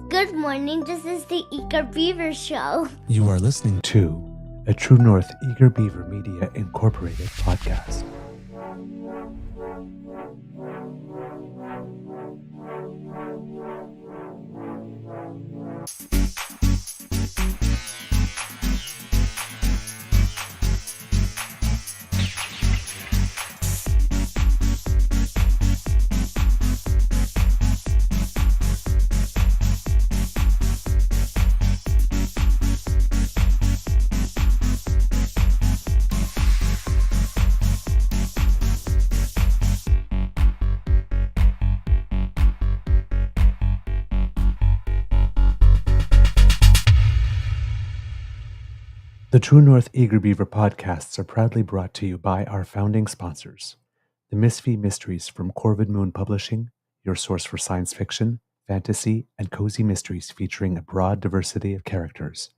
Good morning, this is the Eager Beaver Show. You are listening to a True North Eager Beaver Media Incorporated podcast. The True North Eager Beaver podcasts are proudly brought to you by our founding sponsors, the Misfit Mysteries from Corvid Moon Publishing, your source for science fiction, fantasy, and cozy mysteries featuring a broad diversity of characters,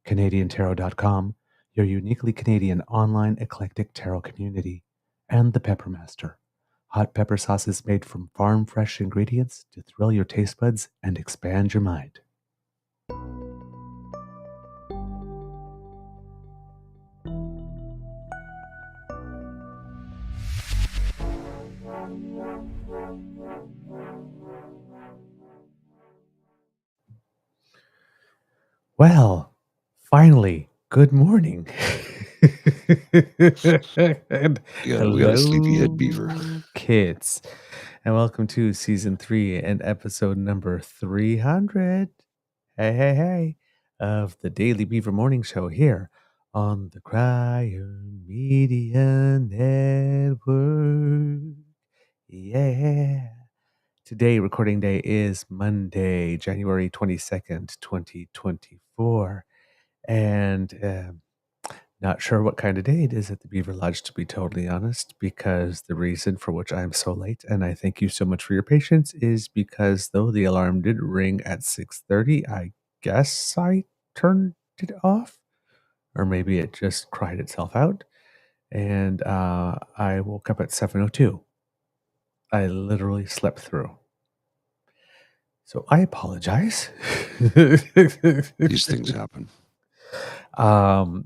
CanadianTarot.com, your uniquely Canadian online eclectic tarot community, and the Peppermaster, hot pepper sauces made from farm-fresh ingredients to thrill your taste buds and expand your mind. Well, finally, good morning. And We got a sleepyhead beaver. kids. And welcome to season 3 and episode number 300. Hey, of the Daily Beaver Morning Show here on the Crier Media Network. Yeah. Today, recording day is Monday, January 22nd, 2024. And not sure what kind of day it is at the Beaver Lodge, to be totally honest, because the reason for which I'm so late, and I thank you so much for your patience, is because though the alarm did ring at 6:30, I guess I turned it off, or maybe it just cried itself out, and I woke up at 7:02. I literally slept through. So I apologize. These things happen. All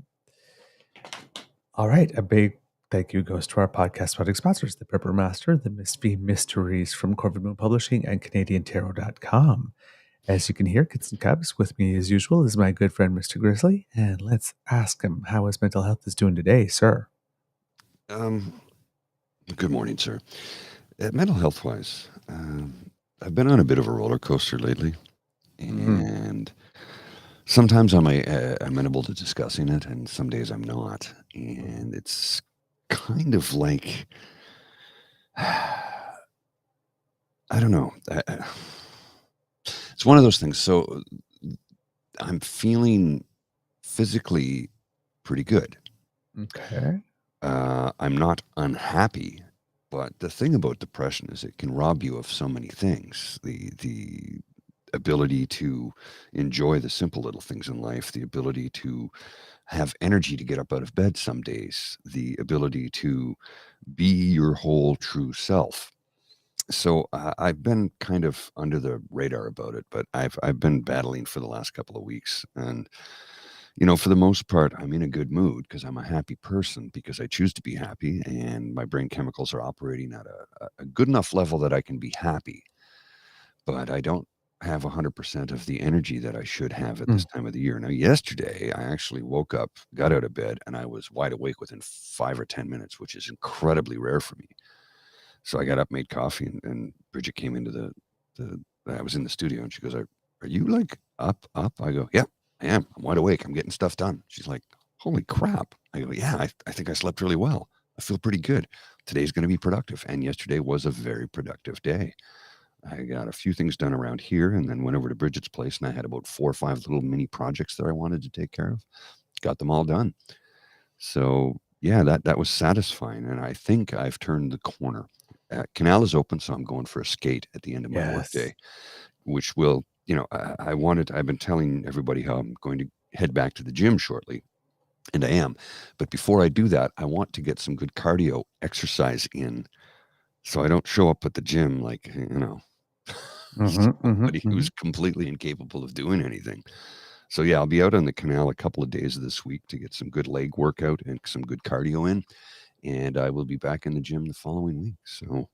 right. A big thank you goes to our podcast funding sponsors, the Peppermaster, the Misfit Mysteries from Corvid Moon Publishing, and CanadianTarot.com. As you can hear, kids and cubs, with me as usual is my good friend, Mr. Grizzly. And let's ask him how his mental health is doing today, sir. Good morning, sir. Mental health wise, I've been on a bit of a roller coaster lately, and sometimes I'm amenable to discussing it, and some days I'm not. And it's kind of like, I don't know. It's one of those things. So I'm feeling physically pretty good. Okay. I'm not unhappy, but the thing about depression is it can rob you of so many things. The ability to enjoy the simple little things in life, the ability to have energy to get up out of bed some days, the ability to be your whole true self. So I've been kind of under the radar about it, but I've been battling for the last couple of weeks, and for the most part, I'm in a good mood because I'm a happy person because I choose to be happy, and my brain chemicals are operating at a good enough level that I can be happy. But I don't have 100% of the energy that I should have at this time of the year. Now, yesterday, I actually woke up, got out of bed, and I was wide awake within 5 or 10 minutes, which is incredibly rare for me. So I got up, made coffee, and Bridget came into I was in the studio, and she goes, are you like up? I go, yeah, I am. I'm wide awake. I'm getting stuff done. She's like, holy crap. I go, yeah, I think I slept really well. I feel pretty good. Today's going to be productive. And yesterday was a very productive day. I got a few things done around here and then went over to Bridget's place, and I had about 4 or 5 little mini projects that I wanted to take care of. Got them all done. So yeah, that was satisfying. And I think I've turned the corner. Canal is open, so I'm going for a skate at the end of my workday, which will, I've been telling everybody how I'm going to head back to the gym shortly, and I am. But before I do that, I want to get some good cardio exercise in so I don't show up at the gym like, somebody who's completely incapable of doing anything. So yeah, I'll be out on the canal a couple of days this week to get some good leg workout and some good cardio in, and I will be back in the gym the following week. So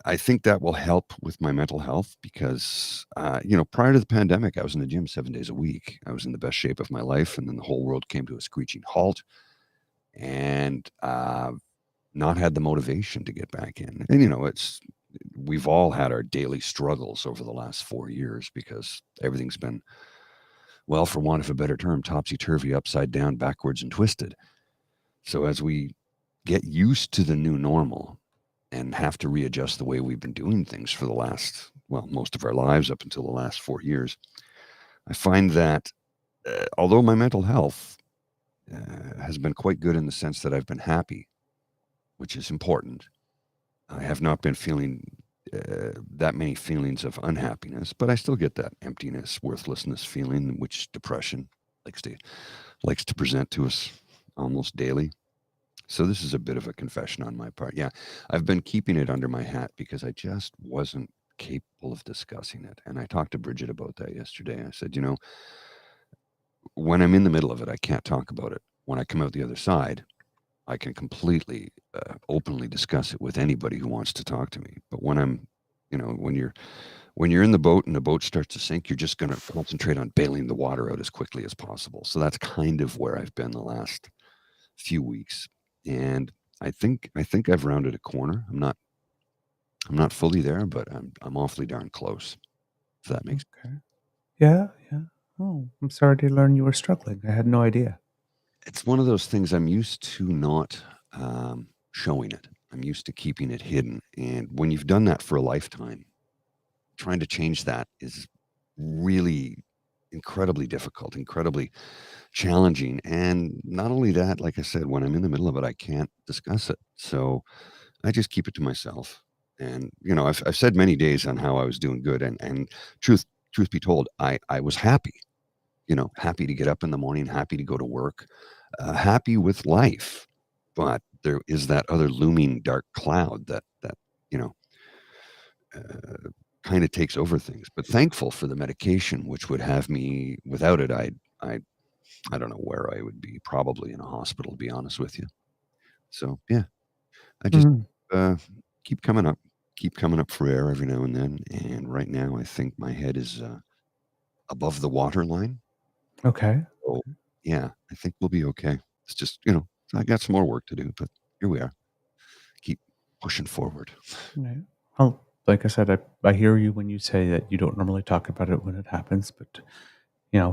I think that will help with my mental health because, prior to the pandemic, I was in the gym 7 days a week. I was in the best shape of my life, and then the whole world came to a screeching halt, and not had the motivation to get back in. And we've all had our daily struggles over the last 4 years because everything's been, well, for want of a better term, topsy-turvy, upside down, backwards, and twisted. So as we get used to the new normal and have to readjust the way we've been doing things for the last, well, most of our lives up until the last 4 years, I find that although my mental health has been quite good in the sense that I've been happy, which is important, I have not been feeling that many feelings of unhappiness, but I still get that emptiness, worthlessness feeling, which depression likes to present to us almost daily. So this is a bit of a confession on my part. Yeah, I've been keeping it under my hat because I just wasn't capable of discussing it. And I talked to Bridget about that yesterday. I said, when I'm in the middle of it, I can't talk about it. When I come out the other side, I can completely openly discuss it with anybody who wants to talk to me. But when you're in the boat and the boat starts to sink, you're just going to concentrate on bailing the water out as quickly as possible. So that's kind of where I've been the last few weeks. And I think I've rounded a corner. I'm not fully there, but I'm awfully darn close. If that makes sense. Yeah. Oh, I'm sorry to learn you were struggling. I had no idea. It's one of those things I'm used to not showing it. I'm used to keeping it hidden. And when you've done that for a lifetime, trying to change that is really incredibly difficult, incredibly challenging. And not only that, like I said, when I'm in the middle of it, I can't discuss it. So I just keep it to myself. And, I've said many days on how I was doing good. And truth be told, I was happy, happy to get up in the morning, happy to go to work, happy with life. But there is that other looming dark cloud that kind of takes over things. But thankful for the medication, which would have me, without it, I don't know where I would be, probably in a hospital, to be honest with you. So, yeah, I just keep coming up for air every now and then. And right now, I think my head is above the water line. Okay. So, yeah, I think we'll be okay. It's just, I got some more work to do, but here we are. Keep pushing forward. Right. Well, like I said, I hear you when you say that you don't normally talk about it when it happens, but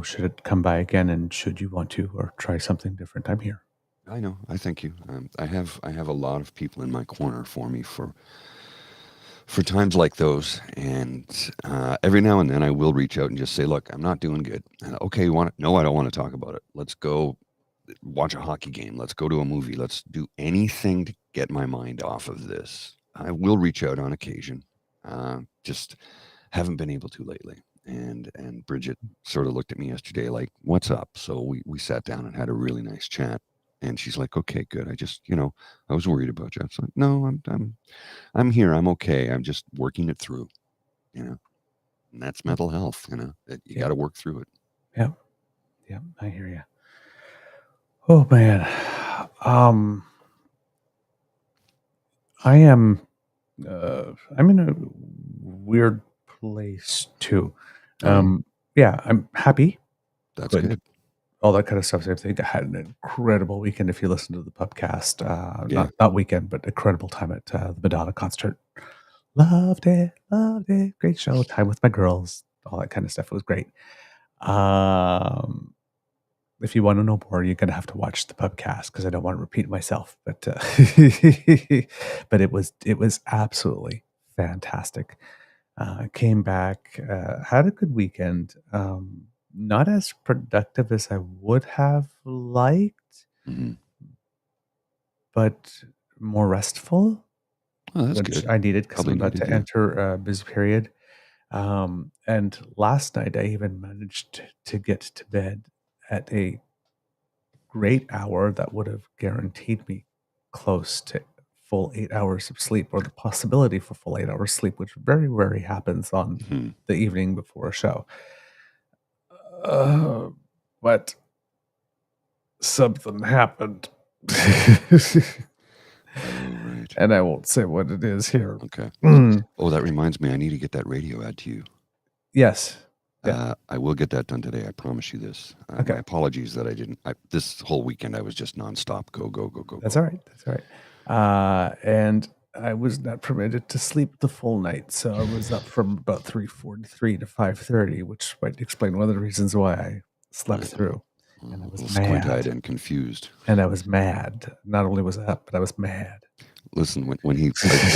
should it come by again and should you want to or try something different, I'm here. I know. I thank you. I have a lot of people in my corner for me for times like those, and every now and then I will reach out and just say, "Look, I'm not doing good." Okay, you want it? No, I don't want to talk about it. Let's go watch a hockey game. Let's go to a movie. Let's do anything to get my mind off of this. I will reach out on occasion. Just haven't been able to lately. And Bridget sort of looked at me yesterday like, "What's up?" So we sat down and had a really nice chat. And she's like, "Okay, good. I just, I was worried about you." I was like, "No, I'm here. I'm okay. I'm just working it through, And that's mental health, You got to work through it." Yep. I hear you. Oh man. I am I'm in a weird place too. Yeah, I'm happy. That's good. All that kind of stuff. I think I had an incredible weekend. If you listen to the podcast, Yeah. not weekend, but incredible time at the Madonna concert. Loved it. Great show. Time with my girls. All that kind of stuff. It was great. If you want to know more, you're gonna have to watch the podcast because I don't want to repeat myself. But but it was absolutely fantastic. Came back, had a good weekend. Not as productive as I would have liked, but more restful, that's which good. I needed because I'm about to enter a busy period. And last night I even managed to get to bed at a great hour that would have guaranteed me close to full 8 hours of sleep, or the possibility for full 8 hours sleep, which very rarely happens on Mhm. the evening before a show. But something happened. Oh, right. And I won't say what it is here. Okay. Mm, Oh, that reminds me. I need to get that radio ad to you. yes. Yeah. I will get that done today. I promise you this. Okay. My apologies that I didn't. This whole weekend I was just nonstop. Go, go, go, go, That's go. all right. That's all right. And I was not permitted to sleep the full night, so I was up from about 3:43 to 5:30, which might explain one of the reasons why I slept through. And I A was little squint-eyed mad. and confused. And I was mad. Not only was I up, but I was mad. Listen, I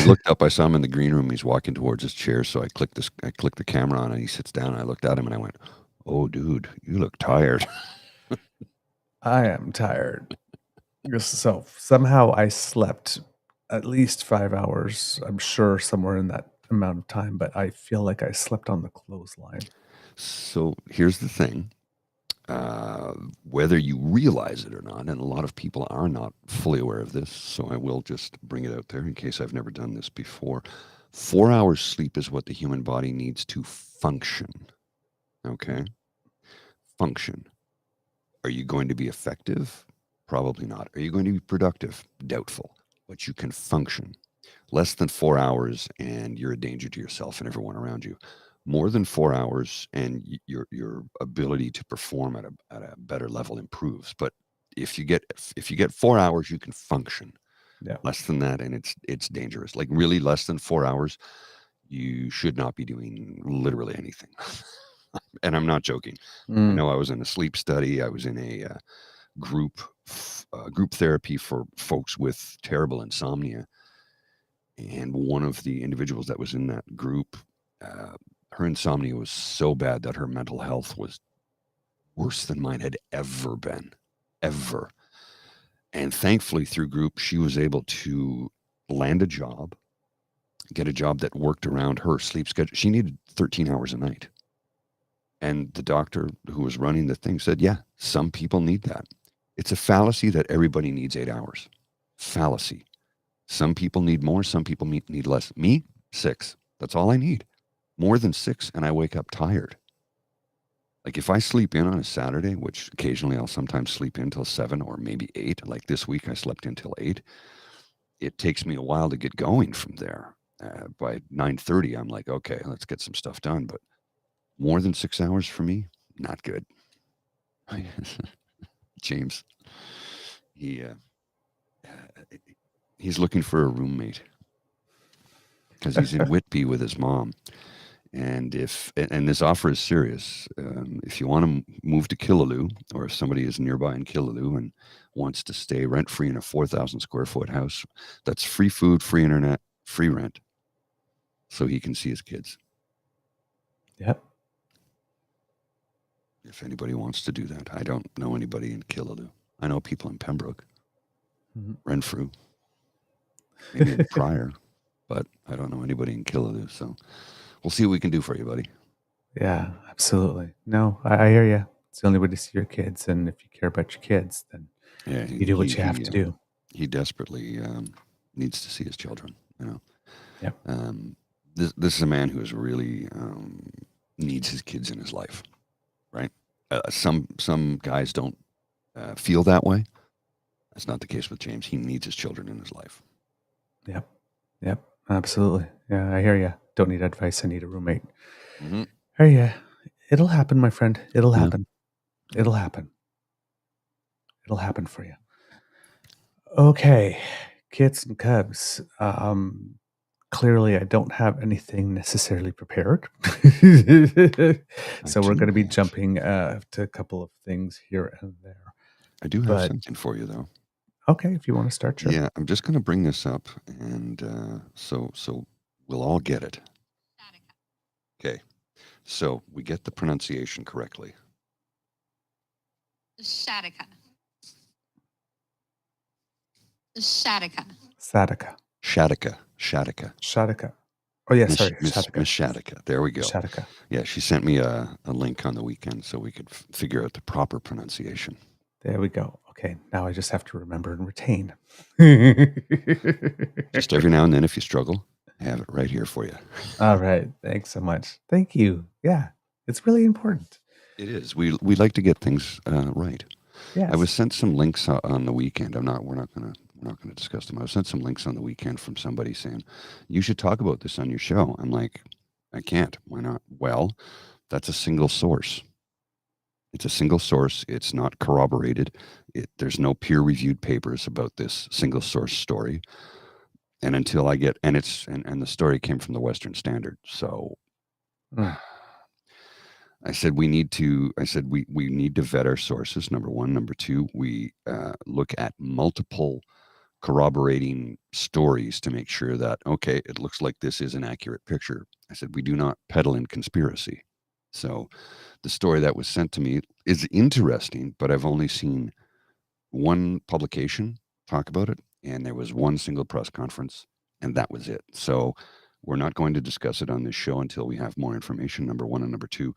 looked up, I saw him in the green room. He's walking towards his chair, so I clicked the camera on, and he sits down. And I looked at him, and I went, "Oh, dude, you look tired." I am tired. So somehow I slept at least 5 hours. I'm sure somewhere in that amount of time, but I feel like I slept on the clothesline. So here's the thing. Whether you realize it or not, and a lot of people are not fully aware of this, so I will just bring it out there in case I've never done this before. 4 hours sleep is what the human body needs to function. Okay? Function. Are you going to be effective? Probably not. Are you going to be productive? Doubtful. But you can function. Less than 4 hours and you're a danger to yourself and everyone around you. More than 4 hours and your ability to perform at a better level improves. But if you get 4 hours, you can function. Yeah. Less than that, and it's dangerous. Like really less than 4 hours, you should not be doing literally anything. And I'm not joking. I know I was in a sleep study. I was in a group therapy for folks with terrible insomnia. And one of the individuals that was in that group, her insomnia was so bad that her mental health was worse than mine had ever been, ever. And thankfully, through group, she was able to land a job, get a job that worked around her sleep schedule. She needed 13 hours a night. And the doctor who was running the thing said, yeah, some people need that. It's a fallacy that everybody needs 8 hours. Fallacy. Some people need more, some people need less. Me, 6. That's all I need. More than 6, and I wake up tired. Like if I sleep in on a Saturday, which occasionally I'll sometimes sleep in till 7 or maybe 8, like this week I slept in till 8, it takes me a while to get going from there. By 9:30, I'm like, okay, let's get some stuff done. But more than 6 hours for me, not good. James, he's looking for a roommate because he's in Whitby with his mom. And this offer is serious. If you want to move to Killaloe, or if somebody is nearby in Killaloe and wants to stay rent-free in a 4,000 square foot house, that's free food, free internet, free rent, so he can see his kids. Yep. If anybody wants to do that. I don't know anybody in Killaloe. I know people in Pembroke. Renfrew. Maybe in Pryor. But I don't know anybody in Killaloe. So we'll see what we can do for you, buddy. Yeah, absolutely. No, I hear you. It's the only way to see your kids. And if you care about your kids, then you do what you have to do. He desperately needs to see his children, you know. Yep. This is a man who is really needs his kids in his life, right? Some guys don't feel that way. That's not the case with James. He needs his children in his life. Yep. Absolutely. Yeah, I hear you. Don't need advice. I need a roommate. Mm-hmm. Hey, yeah. It'll happen, my friend. It'll happen. It'll happen. It'll happen for you. Okay. Kids and Cubs. Clearly, I don't have anything necessarily prepared. So we're going to be jumping to a couple of things here and there. I do have something for you, though. Okay, if you want to start, sure. Yeah, I'm just going to bring this up, and so we'll all get it. Okay, so we get the pronunciation correctly. Sciatica. Sciatica. Sciatica. Sciatica. Sciatica. Sciatica. Oh, yeah, sorry. Miss Sciatica. There we go. Sciatica. Yeah, she sent me a link on the weekend so we could figure out the proper pronunciation. There we go. Okay, now I just have to remember and retain. Just every now and then, if you struggle, I have it right here for you. All right. Thanks so much. Thank you. Yeah, it's really important. It is. We like to get things right. Yes. I was sent some links on the weekend. We're not gonna discuss them. I was sent some links on the weekend from somebody saying you should talk about this on your show. I'm like, I can't. Why not? Well, that's a single source. It's a single source. It's not corroborated. There's no peer-reviewed papers about this single source story. And until I get, and the story came from the Western Standard. So Mm. I said we need to vet our sources. Number one. Number two, we look at multiple corroborating stories to make sure that, okay, it looks like this is an accurate picture. I said we do not peddle in conspiracy. So the story that was sent to me is interesting, but I've only seen one publication talk about it, and there was one single press conference, and that was it. So we're not going to discuss it on this show until we have more information, number one. And number two,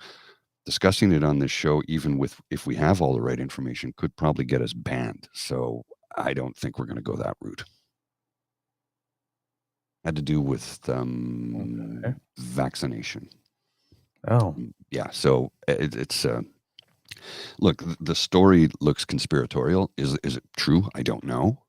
discussing it on this show, even if we have all the right information, could probably get us banned. So I don't think we're going to go that route. Had to do with Okay. vaccination. Oh, Yeah. So it's look, the story looks conspiratorial. Is it true? I don't know.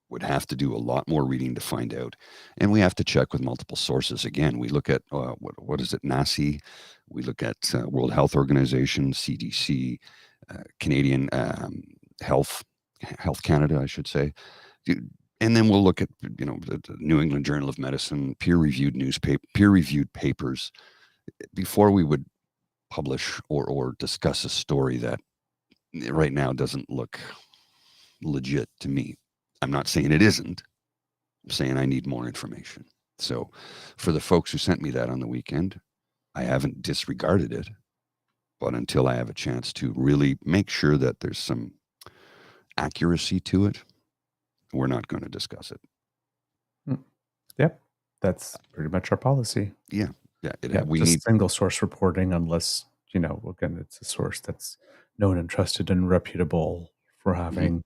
Would have to do a lot more reading to find out, and we have to check with multiple sources. Again, we look at what is it, NACI? We look at World Health Organization, CDC, Canadian Health Canada, I should say, and then we'll look at the New England Journal of Medicine, peer-reviewed papers before we would publish or discuss a story that right now doesn't look legit to me. I'm not saying it isn't. I'm saying I need more information. So for the folks who sent me that on the weekend, I haven't disregarded it, but until I have a chance to really make sure that there's some accuracy to it, we're not going to discuss it. Yep. That's pretty much our policy. Yeah. We need single source reporting unless, again, it's a source that's known and trusted and reputable for having,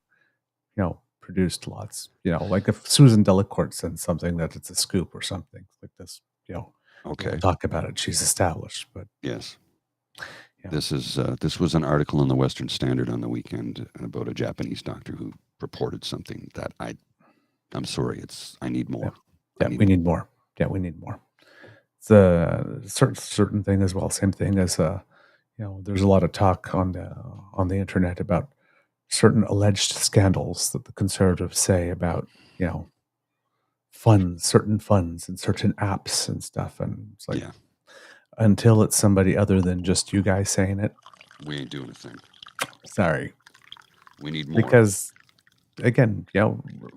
produced lots. Like if Susan Delacourt sends something that it's a scoop or something like this, okay, we'll talk about it. She's established, but yes. This was an article in the Western Standard on the weekend about a Japanese doctor who purported something that I'm sorry, I need more. We need more. Yeah, we need more. It's a certain thing as well. Same thing as there's a lot of talk on the internet about certain alleged scandals that the conservatives say about certain funds and certain apps and stuff, and it's like until it's somebody other than just you guys saying it, we ain't doing a thing. Sorry, we need more because again,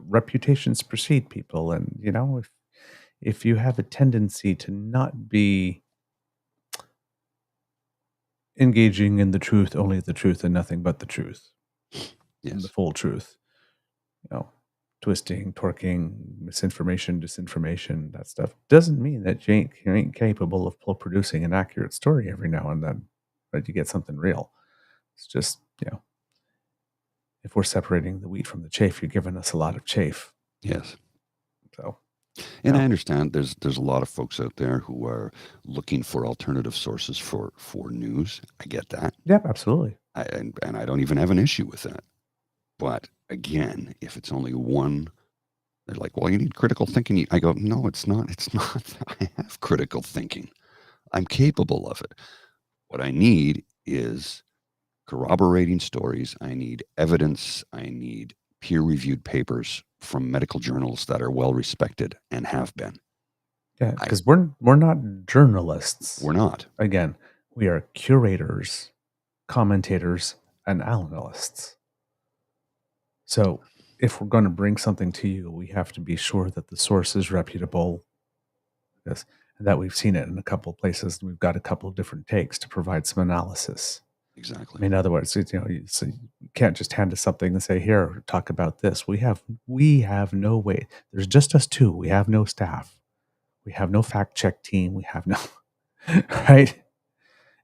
reputations precede people, and if you have a tendency to not be engaging in the truth, only the truth, and nothing but the truth, and the full truth, twisting, torquing, misinformation, disinformation, that stuff doesn't mean that you ain't capable of producing an accurate story every now and then, but you get something real. It's just, if we're separating the wheat from the chaff, you're giving us a lot of chaff. Yes. So, and I understand there's a lot of folks out there who are looking for alternative sources for news. I get that. Yep, absolutely. And I don't even have an issue with that. But again, if it's only one, they're like, well, you need critical thinking. I go, no, it's not. It's not. I have critical thinking. I'm capable of it. What I need is corroborating stories. I need evidence. I need peer-reviewed papers from medical journals that are well respected and have been. Yeah, because we're not journalists. We're not. Again, we are curators, commentators, and analysts. So if we're going to bring something to you, we have to be sure that the source is reputable. Yes, and that we've seen it in a couple of places. We've got a couple of different takes to provide some analysis. Exactly. I mean, in other words, you can't just hand us something and say, "Here, talk about this." We have no way. There's just us two. We have no staff. We have no fact check team. We have no right.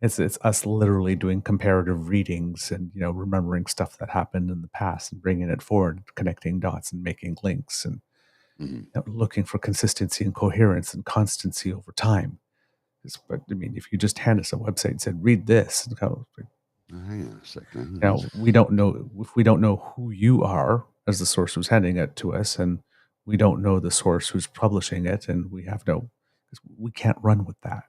It's us literally doing comparative readings and, remembering stuff that happened in the past and bringing it forward, connecting dots and making links and Hmm. looking for consistency and coherence and constancy over time. But I mean, if you just hand us a website and said, read this, and Hang on a second. we don't know if we don't know who you are as the source who's handing it to us, and we don't know the source who's publishing it, and we can't run with that.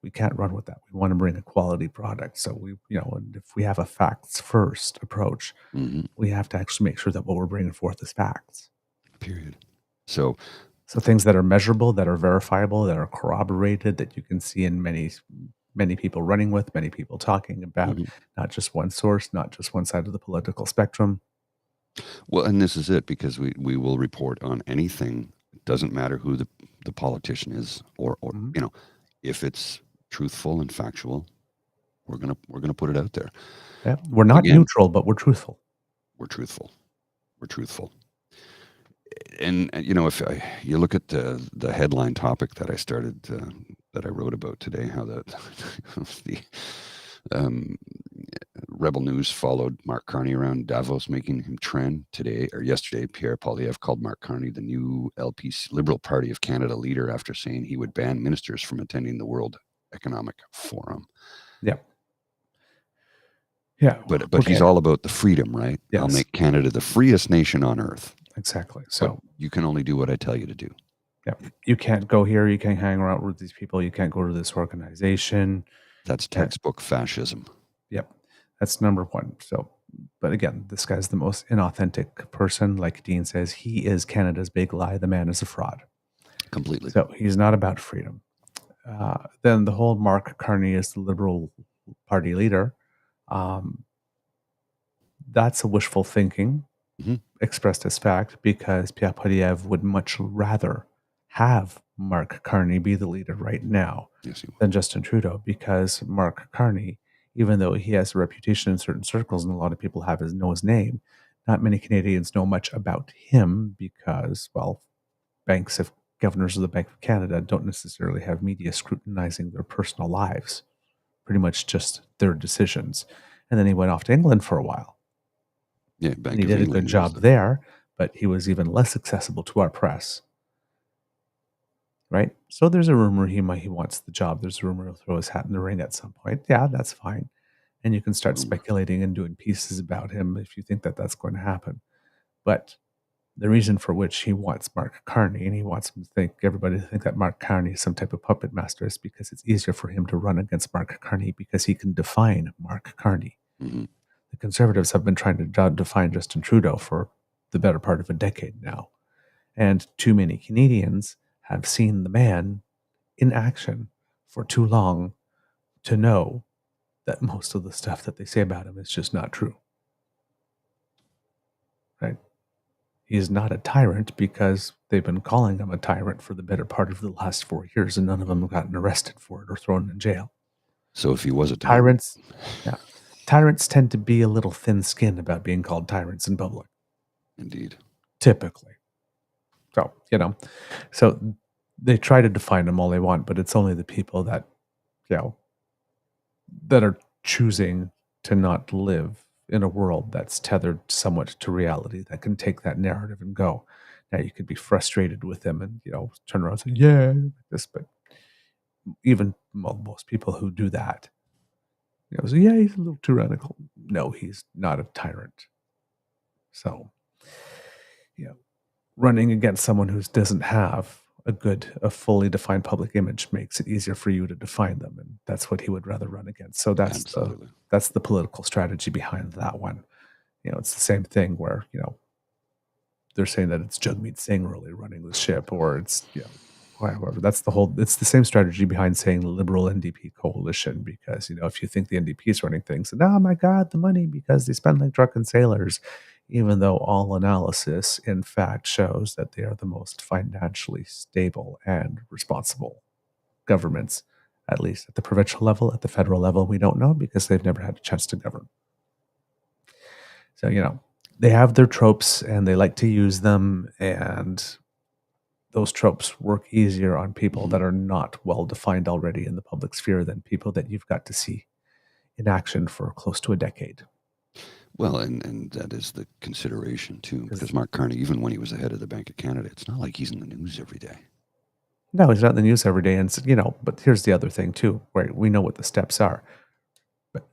We can't run with that. We want to bring a quality product. So and if we have a facts first approach, Hmm. we have to actually make sure that what we're bringing forth is facts. Period. So things that are measurable, that are verifiable, that are corroborated, that you can see in many people running with, many people talking about, Mhm. not just one source, not just one side of the political spectrum. Well, and this is it, because we will report on anything. It doesn't matter who the politician is, or Mhm. if it's truthful and factual, we're gonna put it out there. Yeah. We're not Again, neutral, but we're truthful. we're truthful. We're truthful. And if you look at the headline topic that I started that I wrote about today, how the Rebel News followed Mark Carney around Davos, making him trend today or yesterday. Pierre Poilievre called Mark Carney the new LPC, Liberal Party of Canada leader, after saying he would ban ministers from attending the World Economic Forum. Yeah. Yeah. But he's all about the freedom, right? Yes. I'll make Canada the freest nation on earth. Exactly. But So you can only do what I tell you to do. yeah, you can't go here. You can't hang around with these people. You can't go to this organization. That's textbook fascism. Yep. That's number one. So, but again, this guy's the most inauthentic person. Like Dean says, he is Canada's big lie. The man is a fraud. Completely. So he's not about freedom. Then the whole Mark Carney is the Liberal Party leader. That's a wishful thinking expressed as fact, because Pierre Poilievre would much rather have Mark Carney be the leader right now than Justin Trudeau, because Mark Carney, even though he has a reputation in certain circles and a lot of people know his name, not many Canadians know much about him because, well, governors of the Bank of Canada don't necessarily have media scrutinizing their personal lives, pretty much just their decisions. And then he went off to England for a while. Yeah, and he did a good job there, but he was even less accessible to our press. Right? So there's a rumor he wants the job. There's a rumor he'll throw his hat in the ring at some point. Yeah, that's fine. And you can start speculating and doing pieces about him if you think that that's going to happen. But the reason for which he wants Mark Carney, and he wants everybody to think that Mark Carney is some type of puppet master, is because it's easier for him to run against Mark Carney because he can define Mark Carney. Mm-hmm. The Conservatives have been trying to define Justin Trudeau for the better part of a decade now. And too many Canadians have seen the man in action for too long to know that most of the stuff that they say about him is just not true. Right? He is not a tyrant because they've been calling him a tyrant for the better part of the last 4 years, and none of them have gotten arrested for it or thrown in jail. So if he was a tyrant, tyrants tend to be a little thin-skinned about being called tyrants in public. Indeed. Typically. So, so they try to define them all they want, but it's only the people that, that are choosing to not live in a world that's tethered somewhat to reality that can take that narrative and go. Now, you could be frustrated with them and, turn around and say, yeah, this, but even most people who do that, say, yeah, he's a little tyrannical. No, he's not a tyrant. So, running against someone who doesn't have a fully defined public image makes it easier for you to define them, and that's what he would rather run against. So that's the political strategy behind that one. It's the same thing where they're saying that it's Jagmeet Singh really running the ship, or it's however. It's the same strategy behind saying Liberal NDP coalition, because if you think the NDP is running things, and oh my God, the money because they spend like drunken sailors. Even though all analysis, in fact, shows that they are the most financially stable and responsible governments, at least at the provincial level. At the federal level, we don't know because they've never had a chance to govern. So, they have their tropes and they like to use them, and those tropes work easier on people that are not well defined already in the public sphere than people that you've got to see in action for close to a decade. Well, and that is the consideration too, 'Cause- because Mark Carney, even when he was the head of the Bank of Canada, it's not like he's in the news every day. No, he's not in the news every day. And, but here's the other thing too, right? We know what the steps are. But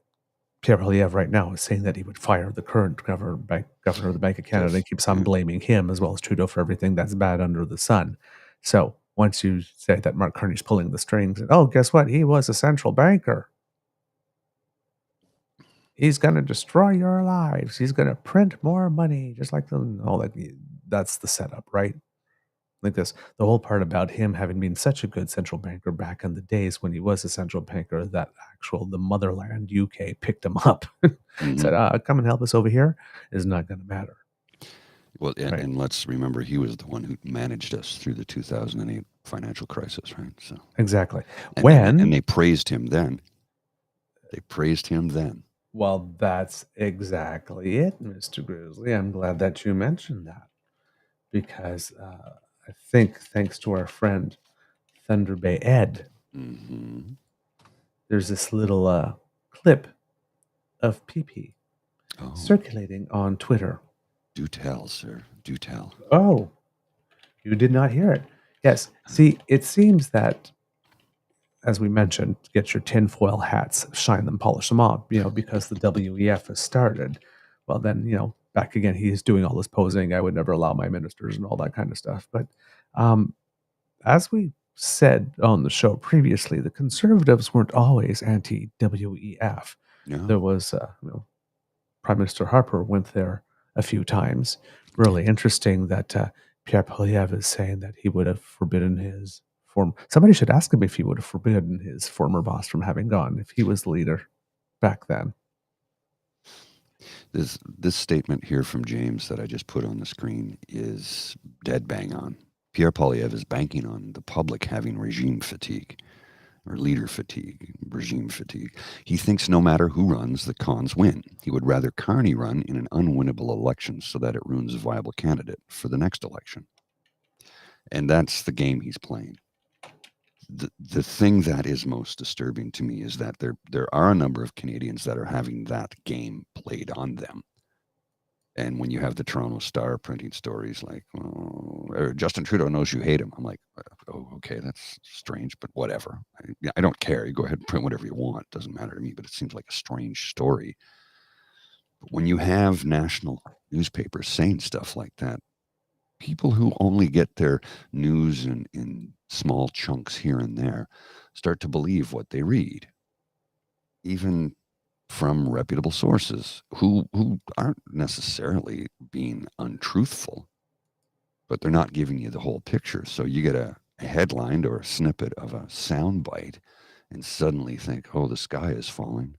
Pierre Poilievre right now is saying that he would fire the current governor of the Bank of Canada and keeps on blaming him as well as Trudeau for everything that's bad under the sun. So once you say that Mark Carney's pulling the strings, and guess what? He was a central banker. He's going to destroy your lives. He's going to print more money, just like that's the setup, right? Like this, the whole part about him having been such a good central banker back in the days when he was a central banker, that the motherland UK picked him up, said, come and help us over here, is not going to matter. Well, and let's remember, he was the one who managed us through the 2008 financial crisis, right? So exactly. And they praised him then. They praised him then. Well, that's exactly it, Mr. Grizzly. I'm glad that you mentioned that, because I think thanks to our friend Thunder Bay Ed, there's this little clip of PP circulating on Twitter. Do tell, sir. Do tell. Oh, you did not hear it. Yes. See, it seems that, as we mentioned, get your tinfoil hats, shine them, polish them off, because the WEF has started. Well, then, back again, he's doing all this posing. I would never allow my ministers and all that kind of stuff. But as we said on the show previously, the Conservatives weren't always anti-WEF. No. There was, Prime Minister Harper went there a few times. Really interesting that Pierre Poilievre is saying that he would have forbidden his somebody should ask him if he would have forbidden his former boss from having gone if he was the leader back then. This statement here from James that I just put on the screen is dead bang on. Pierre Poilievre is banking on the public having regime fatigue, or leader fatigue, regime fatigue. He thinks no matter who runs, the cons win. He would rather Carney run in an unwinnable election so that it ruins a viable candidate for the next election. And that's the game he's playing. The thing that is most disturbing to me is that there are a number of Canadians that are having that game played on them. And when you have the Toronto Star printing stories like, Justin Trudeau knows you hate him. I'm like, oh, okay, that's strange, but whatever. I don't care. You go ahead and print whatever you want. It doesn't matter to me, but it seems like a strange story. But when you have national newspapers saying stuff like that, people who only get their news in small chunks here and there start to believe what they read, even from reputable sources who aren't necessarily being untruthful, but they're not giving you the whole picture. So you get a headline or a snippet of a soundbite and suddenly think, oh, the sky is falling.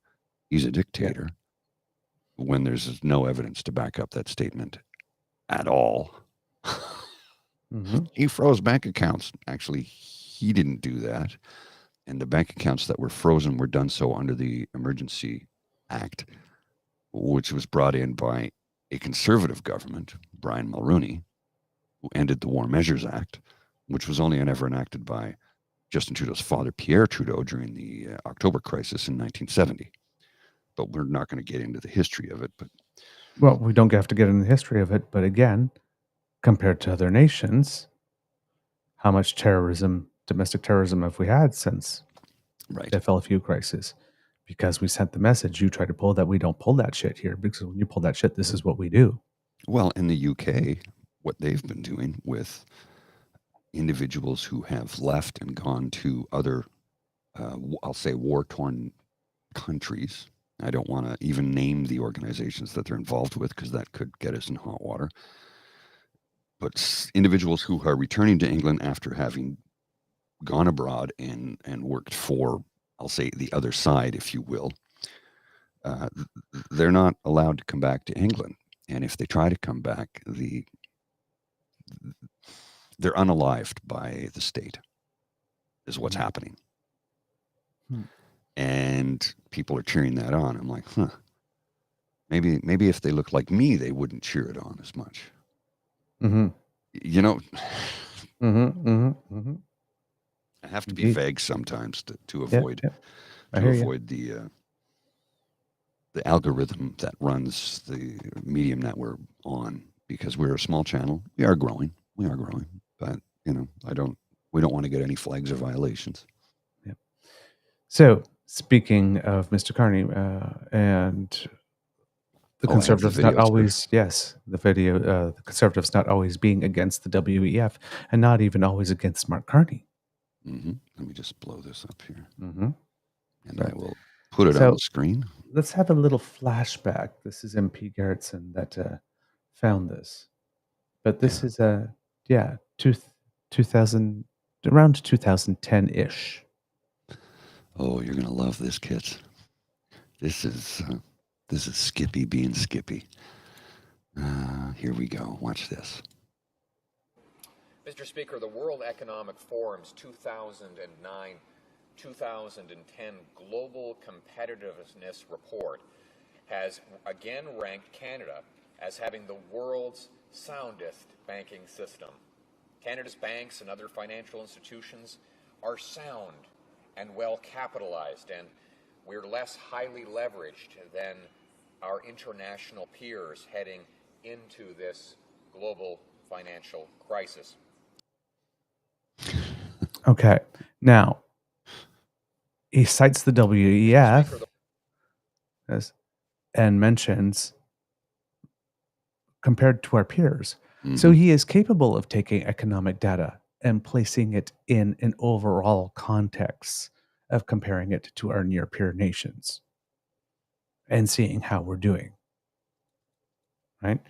He's a dictator. When there's no evidence to back up that statement at all. He froze bank accounts. Actually, he didn't do that. And the bank accounts that were frozen were done so under the Emergency Act, which was brought in by a conservative government, Brian Mulroney, who ended the War Measures Act, which was only ever enacted by Justin Trudeau's father, Pierre Trudeau, during the October crisis in 1970. But we're not going to get into the history of it. Well, we don't have to get into the history of it, but again, compared to other nations, how much domestic terrorism have we had since the FLFU crisis? Because we sent the message, you try to pull that, we don't pull that shit here, because when you pull that shit, this is what we do. Well, in the UK, what they've been doing with individuals who have left and gone to other, I'll say, war-torn countries. I don't want to even name the organizations that they're involved with because that could get us in hot water. But individuals who are returning to England after having gone abroad and worked for, I'll say, the other side, if you will, they're not allowed to come back to England. And if they try to come back, they're unalived by the state, is what's happening. And people are cheering that on. I'm like, maybe if they look like me, they wouldn't cheer it on as much. You know, Mm-hmm, mm-hmm, mm-hmm. I have to be Indeed. vague sometimes to Yeah, avoid yeah. I hear you. the algorithm that runs the medium that we're on, because we're a small channel. We are growing. But we don't want to get any flags or violations. Yeah. So, speaking of Mr. Carney and the I have the conservatives not video, sir. always, the conservatives not always being against the WEF and not even always against Mark Carney. Let me just blow this up here. Mm-hmm. And I will put it on the screen. Let's have a little flashback. This is MP Gerritsen that found this. But this is 2000, around 2010-ish. Oh, you're gonna love this, kids. This is Skippy being Skippy. Here we go. Watch this. Mr. Speaker, the World Economic Forum's 2009-2010 Global Competitiveness Report has again ranked Canada as having the world's soundest banking system. Canada's banks and other financial institutions are sound and well capitalized, and we're less highly leveraged than our international peers heading into this global financial crisis. Okay. Now, he cites the WEF and mentions compared to our peers. Mm-hmm. So he is capable of taking economic data and placing it in an overall context of comparing it to our near peer nations and seeing how we're doing. Right?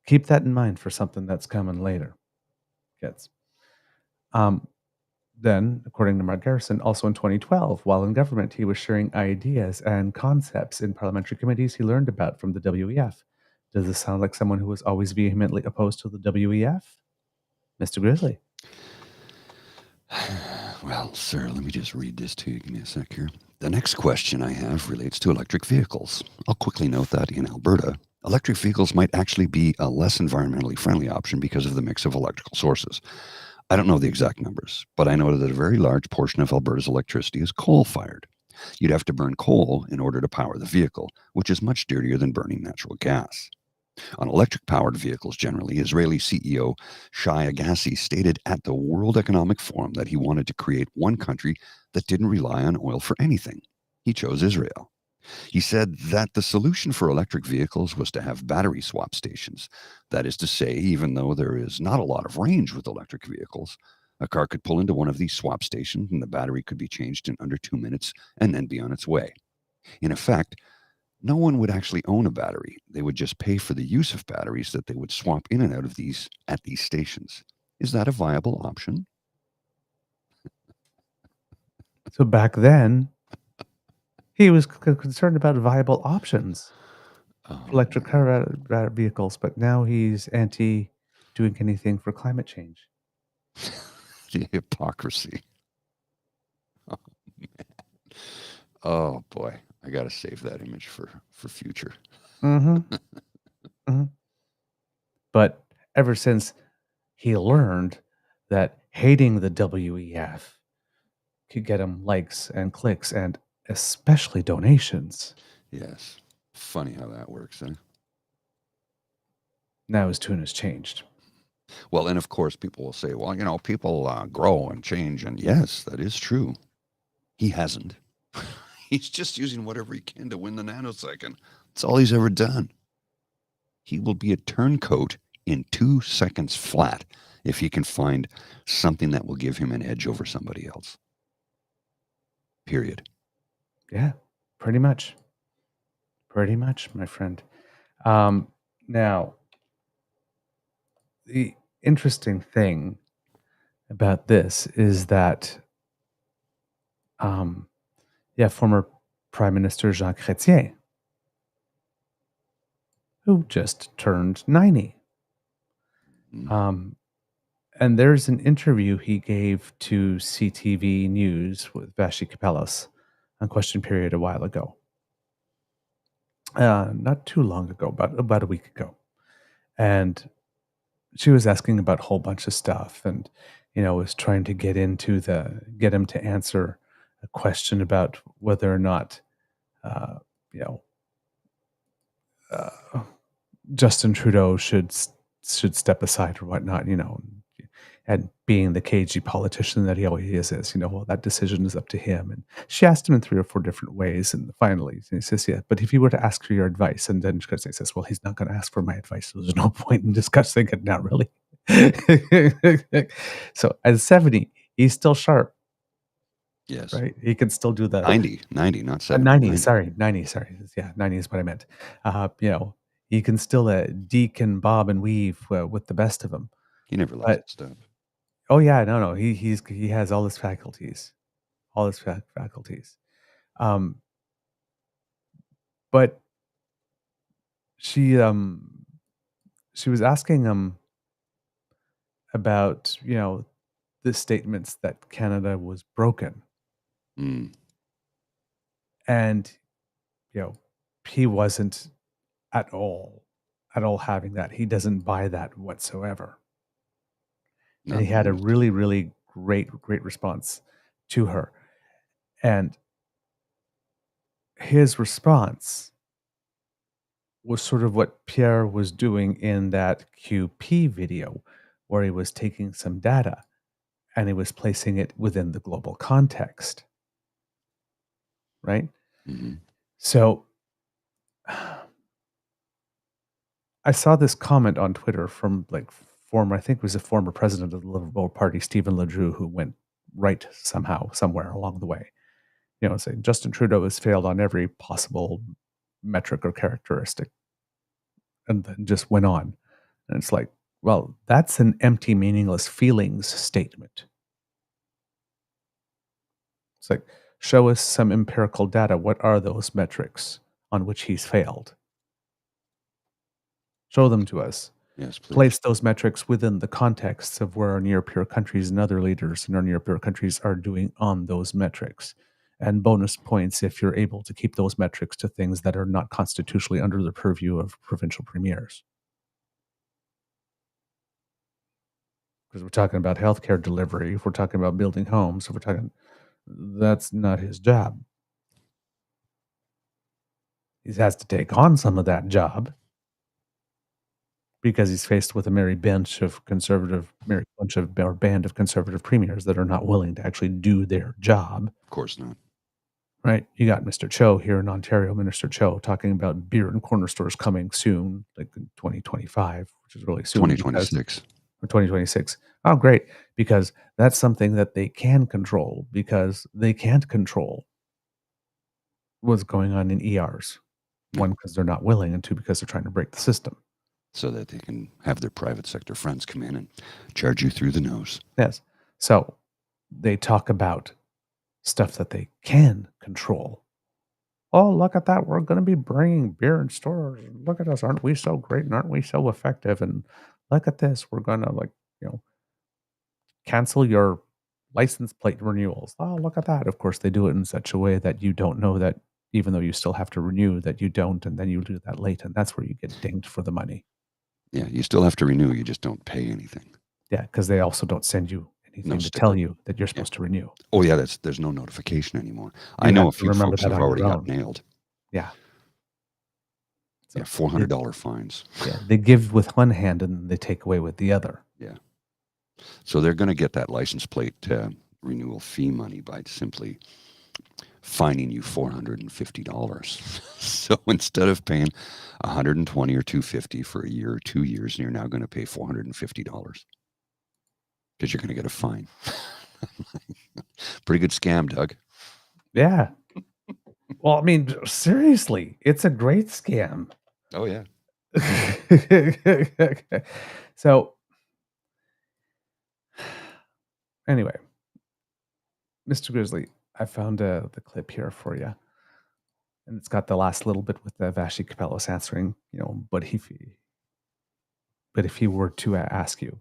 Keep that in mind for something that's coming later, kids. Then, according to Mark Garrison, also in 2012, while in government, he was sharing ideas and concepts in parliamentary committees he learned about from the WEF. Does this sound like someone who was always vehemently opposed to the WEF? Mr. Grizzly. Well, sir, let me just read this to you. Give me a sec here. The next question I have relates to electric vehicles. I'll quickly note that in Alberta, electric vehicles might actually be a less environmentally friendly option because of the mix of electrical sources. I don't know the exact numbers, but I know that a very large portion of Alberta's electricity is coal-fired. You'd have to burn coal in order to power the vehicle, which is much dirtier than burning natural gas. On electric-powered vehicles generally, Israeli CEO Shai Agassi stated at the World Economic Forum that he wanted to create one country that didn't rely on oil for anything. He chose Israel. He said that the solution for electric vehicles was to have battery swap stations. That is to say, even though there is not a lot of range with electric vehicles, a car could pull into one of these swap stations and the battery could be changed in under 2 minutes and then be on its way. In effect, no one would actually own a battery. They would just pay for the use of batteries that they would swap in and out of these at these stations. Is that a viable option? So back then, he was concerned about viable options for electric car vehicles, but now he's anti doing anything for climate change. The hypocrisy. Oh, man. Oh, boy. I got to save that image for future. Mm-hmm. Mm-hmm. But ever since he learned that hating the WEF could get him likes and clicks and especially donations. Yes. Funny how that works, huh? Now his tune has changed. Well, and of course, people will say, well, people grow and change. And yes, that is true. He hasn't. He's just using whatever he can to win the nanosecond. That's all he's ever done. He will be a turncoat in 2 seconds flat if he can find something that will give him an edge over somebody else. Period. Yeah, pretty much. Pretty much, my friend. Now, the interesting thing about this is that, former Prime Minister Jean Chrétien, who just turned 90. And there's an interview he gave to CTV News with Vashi Kapelas on Question Period a while ago. Not too long ago, about a week ago. And she was asking about a whole bunch of stuff. And was trying to get him to answer a question about whether or not, you know, uh, Justin Trudeau should step aside or whatnot, and being the cagey politician that he always is, well, that decision is up to him. And she asked him in 3 or 4 different ways, and finally he says, yeah, but if he were to ask for your advice, and then she says, well, he's not going to ask for my advice, so there's no point in discussing it now, really. So at 70, he's still sharp, Yes. right? He can still do that. 90, not 70. 90, sorry. 90, sorry. Yeah, 90 is what I meant. He can still deke and bob and weave with the best of them. He never lost But his stuff. oh yeah, no, he has all his faculties, faculties. But she was asking him about the statements that Canada was broken, and he wasn't at all having that. He doesn't buy that whatsoever. And he had a really, really great response to her. And his response was sort of what Pierre was doing in that QP video, where he was taking some data and he was placing it within the global context. Right? Mm-hmm. So I saw this comment on Twitter from I think it was a former president of the Liberal Party, Stephen Ledrew, who went right somehow, somewhere along the way. Saying Justin Trudeau has failed on every possible metric or characteristic, and then just went on. And it's like, well, that's an empty, meaningless feelings statement. It's like, show us some empirical data. What are those metrics on which he's failed? Show them to us. Yes, please. Place those metrics within the context of where our near-peer countries and other leaders in our near-peer countries are doing on those metrics. And bonus points if you're able to keep those metrics to things that are not constitutionally under the purview of provincial premiers. Because we're talking about healthcare delivery, if we're talking about building homes, if we're talking, that's not his job. He has to take on some of that job because he's faced with a merry band of conservative premiers that are not willing to actually do their job. Of course not. Right? You got Mr. Cho here in Ontario, Minister Cho, talking about beer and corner stores coming soon, like in 2025, which is really soon. 2026. Or 2026. Oh, great. Because that's something that they can control, because they can't control what's going on in ERs. One, because they're not willing, and 2, because they're trying to break the system. So that they can have their private sector friends come in and charge you through the nose. Yes. So they talk about stuff that they can control. Oh, look at that. We're going to be bringing beer in stores. Look at us. Aren't we so great? And aren't we so effective? And look at this. We're going to cancel your license plate renewals. Oh, look at that. Of course, they do it in such a way that you don't know that even though you still have to renew, that you don't. And then you do that late. And that's where you get dinged for the money. Yeah, you still have to renew. You just don't pay anything. Yeah, because they also don't send you anything to tell you that you're supposed to renew. Oh, yeah, there's no notification anymore. I know a few folks who've already got nailed. Yeah. So, yeah, $400 fines. Yeah, they give with one hand and then they take away with the other. Yeah. So they're going to get that license plate renewal fee money by simply fining you $450. So instead of paying $120 or $250 for a year or 2 years, you're now going to pay $450 because you're going to get a fine. Pretty good scam, Doug. Yeah. Well, I mean, seriously, it's a great scam. Oh, yeah. So, anyway, Mr. Grizzly, I found the clip here for you. And it's got the last little bit with Vashi Kapelos answering, but if he were to ask you.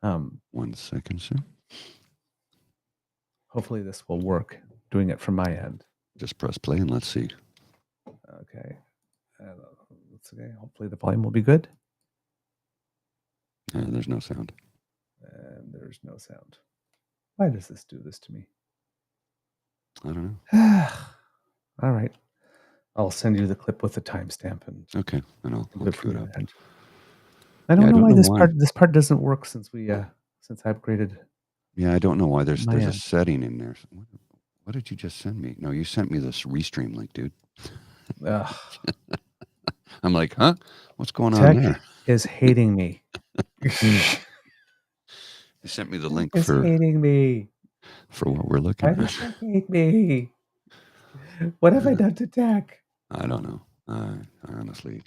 1 second, sir. Hopefully this will work, doing it from my end. Just press play and let's see. Okay. Hopefully the volume will be good. There's no sound. And there's no sound. Why does this do this to me? I don't know. All right. I'll send you the clip with the timestamp and Okay, and I'll put cue it up. I don't Yeah, know why this part doesn't work since I upgraded. Yeah, I don't know why there's My a end. setting in there. What did you just send me? No, you sent me this restream link, dude. Ugh. I'm like, huh? What's going on Tech there? is hating me. You sent me the link It's for hating me. what we're looking Why at. does Tech hate me? What have I done to Tech? I don't know. I honestly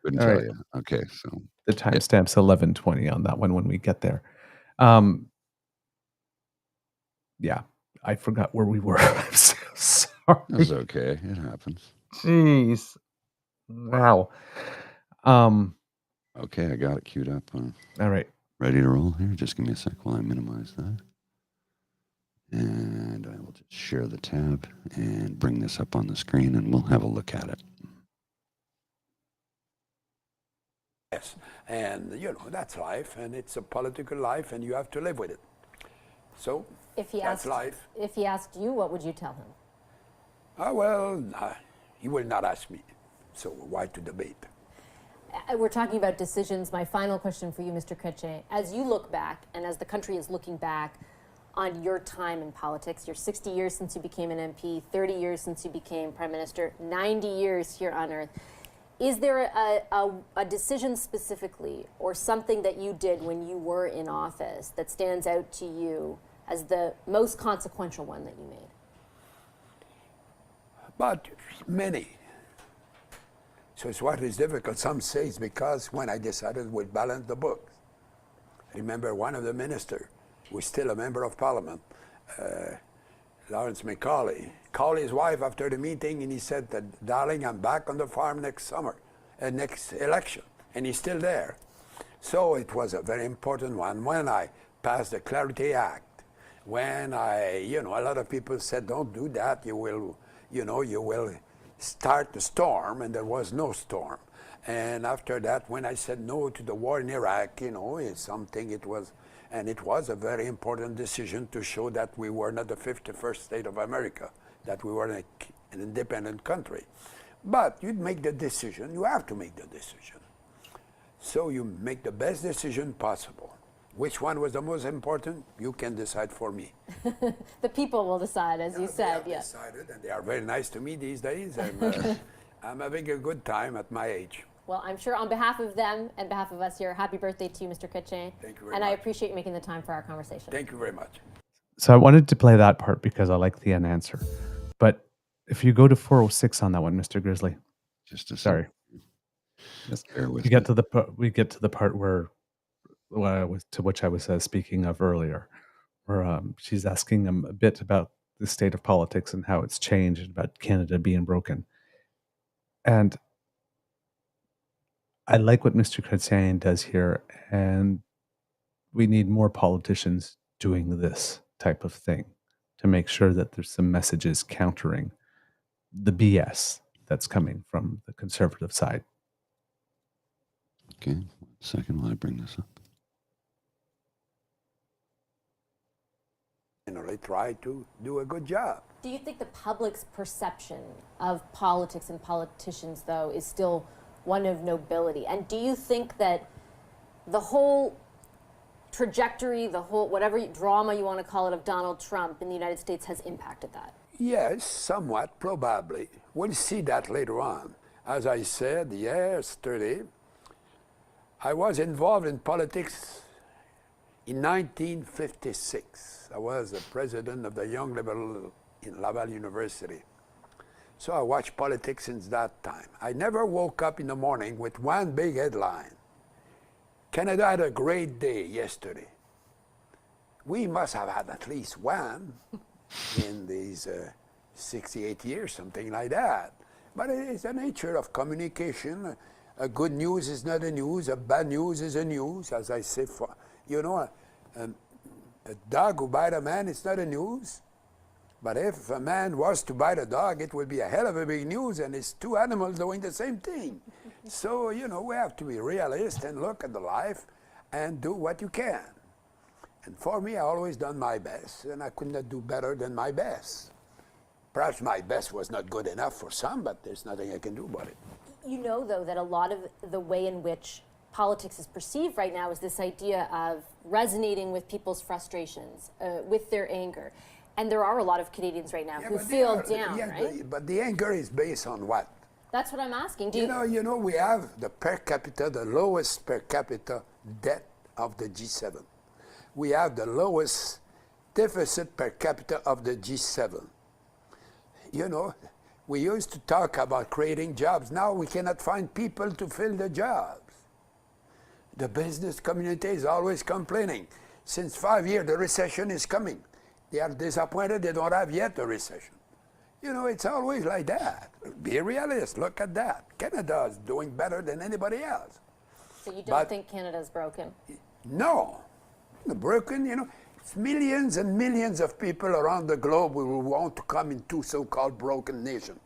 couldn't All tell right. you. Okay, so The timestamp's 11:20 on that one when we get there. Yeah, I forgot where we were. I'm so sorry. it's okay. It happens. Jeez. Wow. Okay, I got it queued up. All right. Ready to roll here? Just give me a sec while I minimize that. And I will just share the tab and bring this up on the screen and we'll have a look at it. Yes, and that's life, and it's a political life, and you have to live with it. So If he that's asked, life. If he asked you, what would you tell him? Well, he will not ask me, so why to debate? We're talking about decisions. My final question for you, Mr. Chrétien, as you look back, and as the country is looking back on your time in politics, you're 60 years since you became an MP, 30 years since you became Prime Minister, 90 years here on Earth. Is there a decision specifically or something that you did when you were in office that stands out to you as the most consequential one that you made? But many. So it's what is difficult. Some say it's because when I decided we'd balance the books. Remember one of the ministers, who was still a member of parliament, Lawrence Macaulay, called his wife after the meeting and he said that, darling, I'm back on the farm next election. And he's still there. So it was a very important one. When I passed the Clarity Act, when a lot of people said, don't do that, you will start the storm, and there was no storm. And after that, when I said no to the war in Iraq, it's something it was a very important decision to show that we were not the 51st state of America, that we were an independent country. But you'd make the decision, you have to make the decision. So you make the best decision possible. Which one was the most important? You can decide for me. The people will decide, as you said. They have decided, and they are very nice to me these days. And I'm having a good time at my age. Well, I'm sure on behalf of them and behalf of us here, happy birthday to you, Mr. Chrétien. Thank you very and much. I appreciate you making the time for our conversation. Thank you very much. So I wanted to play that part because I like the unanswer. But if you go to 406 on that one, Mr. Grizzly. Just a Sorry. Just bear with we get to the part where which I was speaking of earlier, where she's asking him a bit about the state of politics and how it's changed, and about Canada being broken. And I like what Mr. Chrétien does here, and we need more politicians doing this type of thing to make sure that there's some messages countering the BS that's coming from the conservative side. Okay, 1 second while I bring this up. They try to do a good job. Do you think the public's perception of politics and politicians, though, is still one of nobility? And do you think that the whole trajectory, the whole whatever drama you want to call it of Donald Trump in the United States has impacted that? Yes, somewhat, probably. We'll see that later on. As I said yesterday, I was involved in politics in 1956. I was the president of the Young Liberal in Laval University. So I watched politics since that time. I never woke up in the morning with one big headline. Canada had a great day yesterday. We must have had at least one in these 68 years, something like that. But it is the nature of communication. A good news is not a news. A bad news is a news, as I say. A dog who bites a man, it's not a news. But if a man was to bite a dog, it would be a hell of a big news, and it's two animals doing the same thing. So, we have to be realist and look at the life and do what you can. And for me, I always done my best, and I could not do better than my best. Perhaps my best was not good enough for some, but there's nothing I can do about it. You know, though, that a lot of the way in which politics is perceived right now is this idea of resonating with people's frustrations, with their anger. And there are a lot of Canadians right now who feel down, right? But the anger is based on what? That's what I'm asking. You know, we have the per capita, the lowest per capita debt of the G7. We have the lowest deficit per capita of the G7. You know, we used to talk about creating jobs. Now we cannot find people to fill the jobs. The business community is always complaining. Since 5 years, the recession is coming. They are disappointed they don't have yet a recession. You know, it's always like that. Be a realist. Look at that. Canada is doing better than anybody else. So you don't think Canada's broken? No. Broken, you know. It's millions and millions of people around the globe who want to come into so-called broken nation.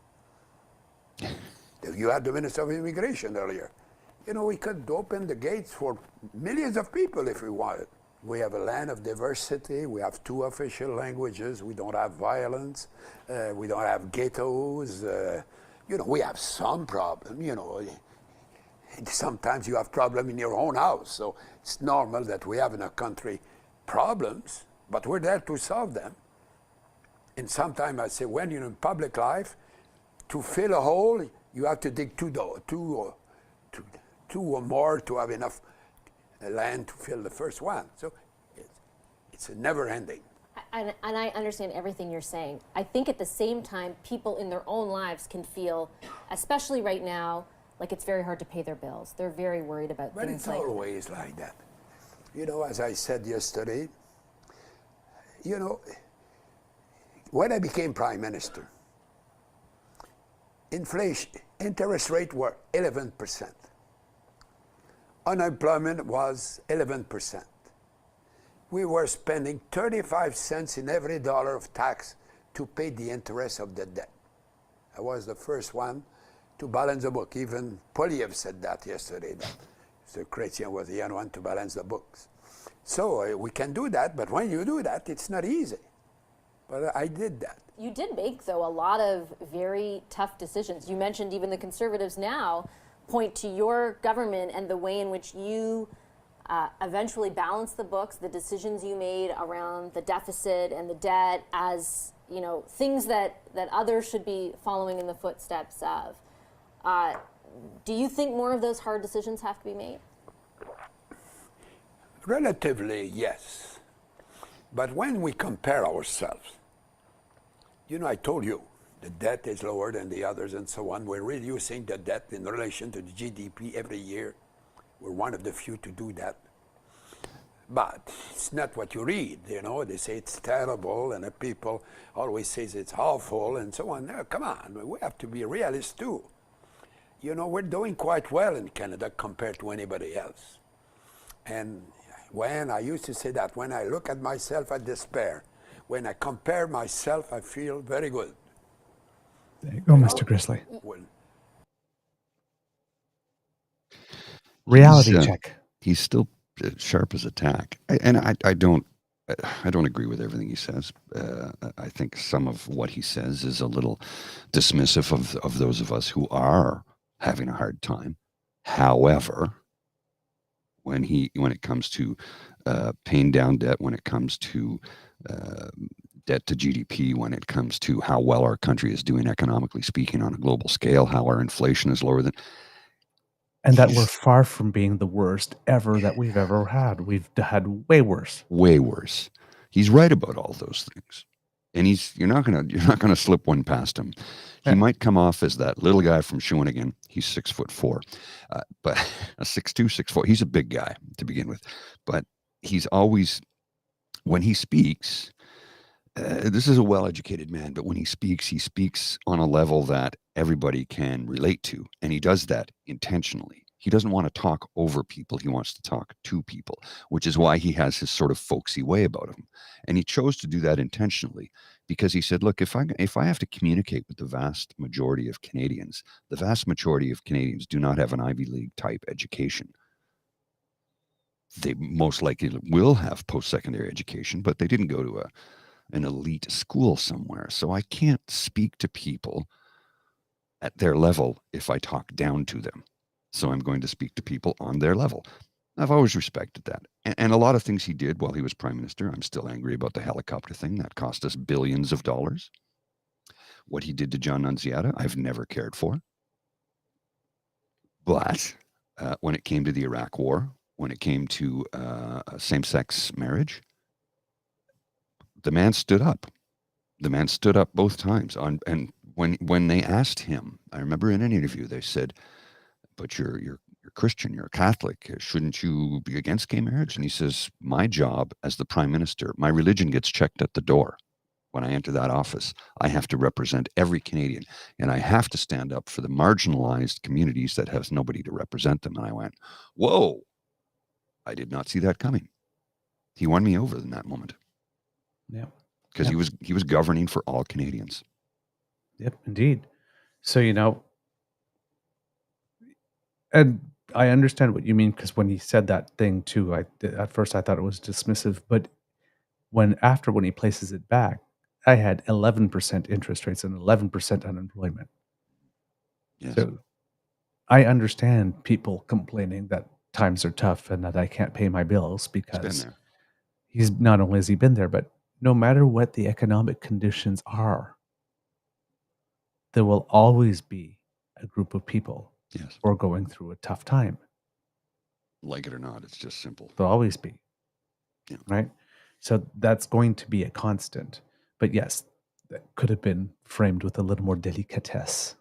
You had the Minister of Immigration earlier. You know, we could open the gates for millions of people if we wanted. We have a land of diversity. We have 2 official languages. We don't have violence. We don't have ghettos. You know, we have some problem. You know, sometimes you have problem in your own house. So it's normal that we have in a country problems, but we're there to solve them. And sometimes I say, when you're in public life, to fill a hole, you have to dig two or more to have enough land to fill the first one. So it's a never ending. And I understand everything you're saying. I think at the same time, people in their own lives can feel, especially right now, like it's very hard to pay their bills. They're very worried about things like... But it's always like that. You know, as I said yesterday, you know, when I became Prime Minister, interest rate were 11%. Unemployment was 11%. We were spending 35 cents in every dollar of tax to pay the interest of the debt. I was the first one to balance the book. Even Poilievre said that yesterday, that Mr. Chrétien was the young one to balance the books. So we can do that, but when you do that, it's not easy. But I did that. You did make, though, a lot of very tough decisions. You mentioned even the Conservatives now point to your government and the way in which you eventually balanced the books, the decisions you made around the deficit and the debt as, you know, things that others should be following in the footsteps of. Do you think more of those hard decisions have to be made? Relatively, yes. But when we compare ourselves, you know, I told you, the debt is lower than the others and so on. We're reducing the debt in relation to the GDP every year. We're one of the few to do that. But it's not what you read, you know. They say it's terrible, and the people always say it's awful and so on. No, come on, we have to be realists too. You know, we're doing quite well in Canada compared to anybody else. And when I used to say that, when I look at myself, I despair. When I compare myself, I feel very good. There you go, Mr. Grizzly. Well, Reality check. He's still sharp as a tack, and I don't agree with everything he says. I think some of what he says is a little dismissive of those of us who are having a hard time. However, when it comes to paying down debt, when it comes to debt to GDP, when it comes to how well our country is doing economically speaking on a global scale, how our inflation is lower than... And that we're far from being the worst ever that we've ever had. We've had way worse. Way worse. He's right about all those things. And you're not gonna slip one past him. He might come off as that little guy from Shawinigan. He's 6'4", but a 6'2", 6'4". He's a big guy to begin with, but he's always, when he speaks, this is a well-educated man, but when he speaks on a level that everybody can relate to, and he does that intentionally. He doesn't want to talk over people. He wants to talk to people, which is why he has his sort of folksy way about him. And he chose to do that intentionally because he said, look, if I have to communicate with the vast majority of Canadians, the vast majority of Canadians do not have an Ivy League type education. They most likely will have post-secondary education, but they didn't go to an elite school somewhere. So I can't speak to people at their level if I talk down to them. So I'm going to speak to people on their level. I've always respected that. And a lot of things he did while he was prime minister, I'm still angry about the helicopter thing. That cost us billions of dollars. What he did to John Nunziata, I've never cared for. But when it came to the Iraq War, when it came to same-sex marriage, the man stood up. The man stood up both times. And when they asked him, I remember in an interview, they said, "But you're Christian, you're a Catholic. Shouldn't you be against gay marriage?" And he says, "My job as the prime minister, my religion gets checked at the door. When I enter that office, I have to represent every Canadian, and I have to stand up for the marginalized communities that has nobody to represent them." And I went, whoa, I did not see that coming. He won me over in that moment. Yeah. Because he was governing for all Canadians. Yep, indeed. So, and I understand what you mean, because when he said that thing too, at first I thought it was dismissive, but when he places it back, I had 11% interest rates and 11% unemployment. Yes. So I understand people complaining that times are tough and that I can't pay my bills, because he's not only has he been there, but no matter what the economic conditions are, there will always be a group of people who are going through a tough time. Like it or not, it's just simple. There'll always be. Yeah. Right? So that's going to be a constant. But yes, that could have been framed with a little more delicatesse.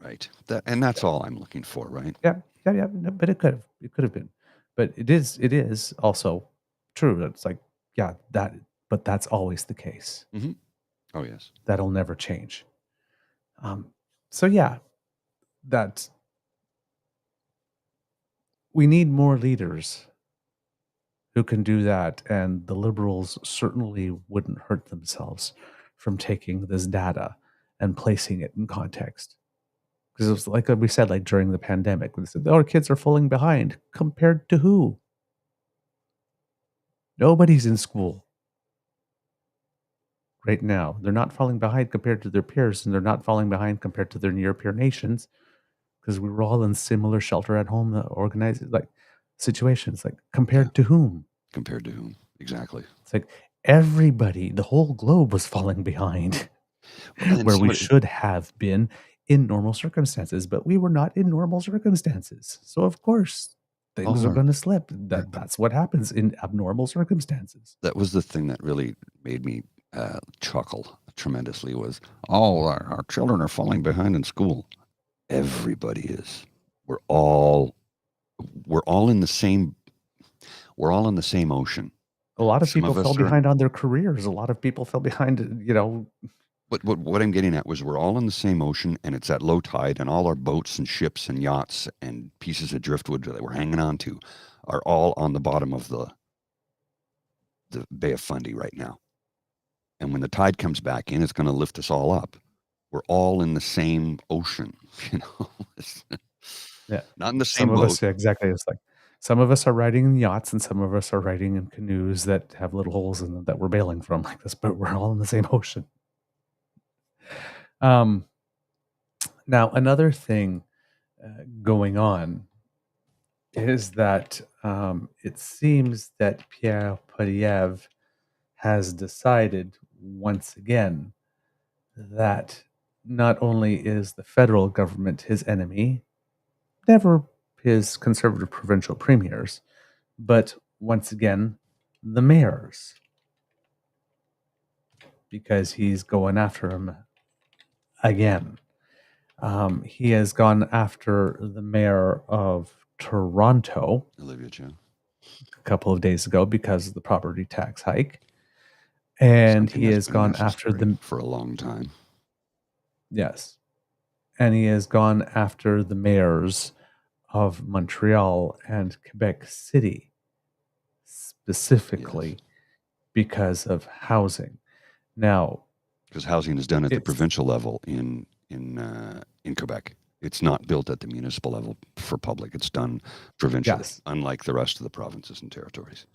Right. That's all I'm looking for, right? Yeah. No, but it could have been. But it is also true. It's like, but that's always the case. Mm-hmm. Oh, yes. That'll never change. So yeah, that we need more leaders who can do that, and the Liberals certainly wouldn't hurt themselves from taking this data and placing it in context. Because it was like we said, like during the pandemic, we said, our kids are falling behind. Compared to who? Nobody's in school right now. They're not falling behind compared to their peers, and they're not falling behind compared to their near-peer nations, because we were all in similar shelter-at-home organized situations. Like, compared to whom? Compared to whom? Exactly. It's like everybody, the whole globe was falling behind where we should have been in normal circumstances, but we were not in normal circumstances. So of course things are going to slip. That's what happens in abnormal circumstances. That was the thing that really made me chuckle tremendously was, our children are falling behind in school. Everybody is. We're all in the same ocean. A lot of people fell behind on their careers. A lot of people fell behind, But what I'm getting at was we're all in the same ocean, and it's at low tide, and all our boats and ships and yachts and pieces of driftwood that we're hanging on to are all on the bottom of the Bay of Fundy right now. And when the tide comes back in, it's going to lift us all up. We're all in the same ocean, Yeah. Not in the same boat. boat. Of us, exactly. It's like some of us are riding in yachts, and some of us are riding in canoes that have little holes in them that we're bailing from like this, but we're all in the same ocean. Now, another thing going on is that it seems that Pierre Poilievre has decided once again that not only is the federal government his enemy, never his conservative provincial premiers, but once again, the mayors, because he's going after him again. He has gone after the mayor of Toronto, Olivia Chow, a couple of days ago because of the property tax hike. And he has gone after them for a long time. Yes. And he has gone after the mayors of Montreal and Quebec City, specifically because of housing. Now, because housing is done at the provincial level in Quebec. It's not built at the municipal level for public. It's done provincially, Yes. unlike the rest of the provinces and territories.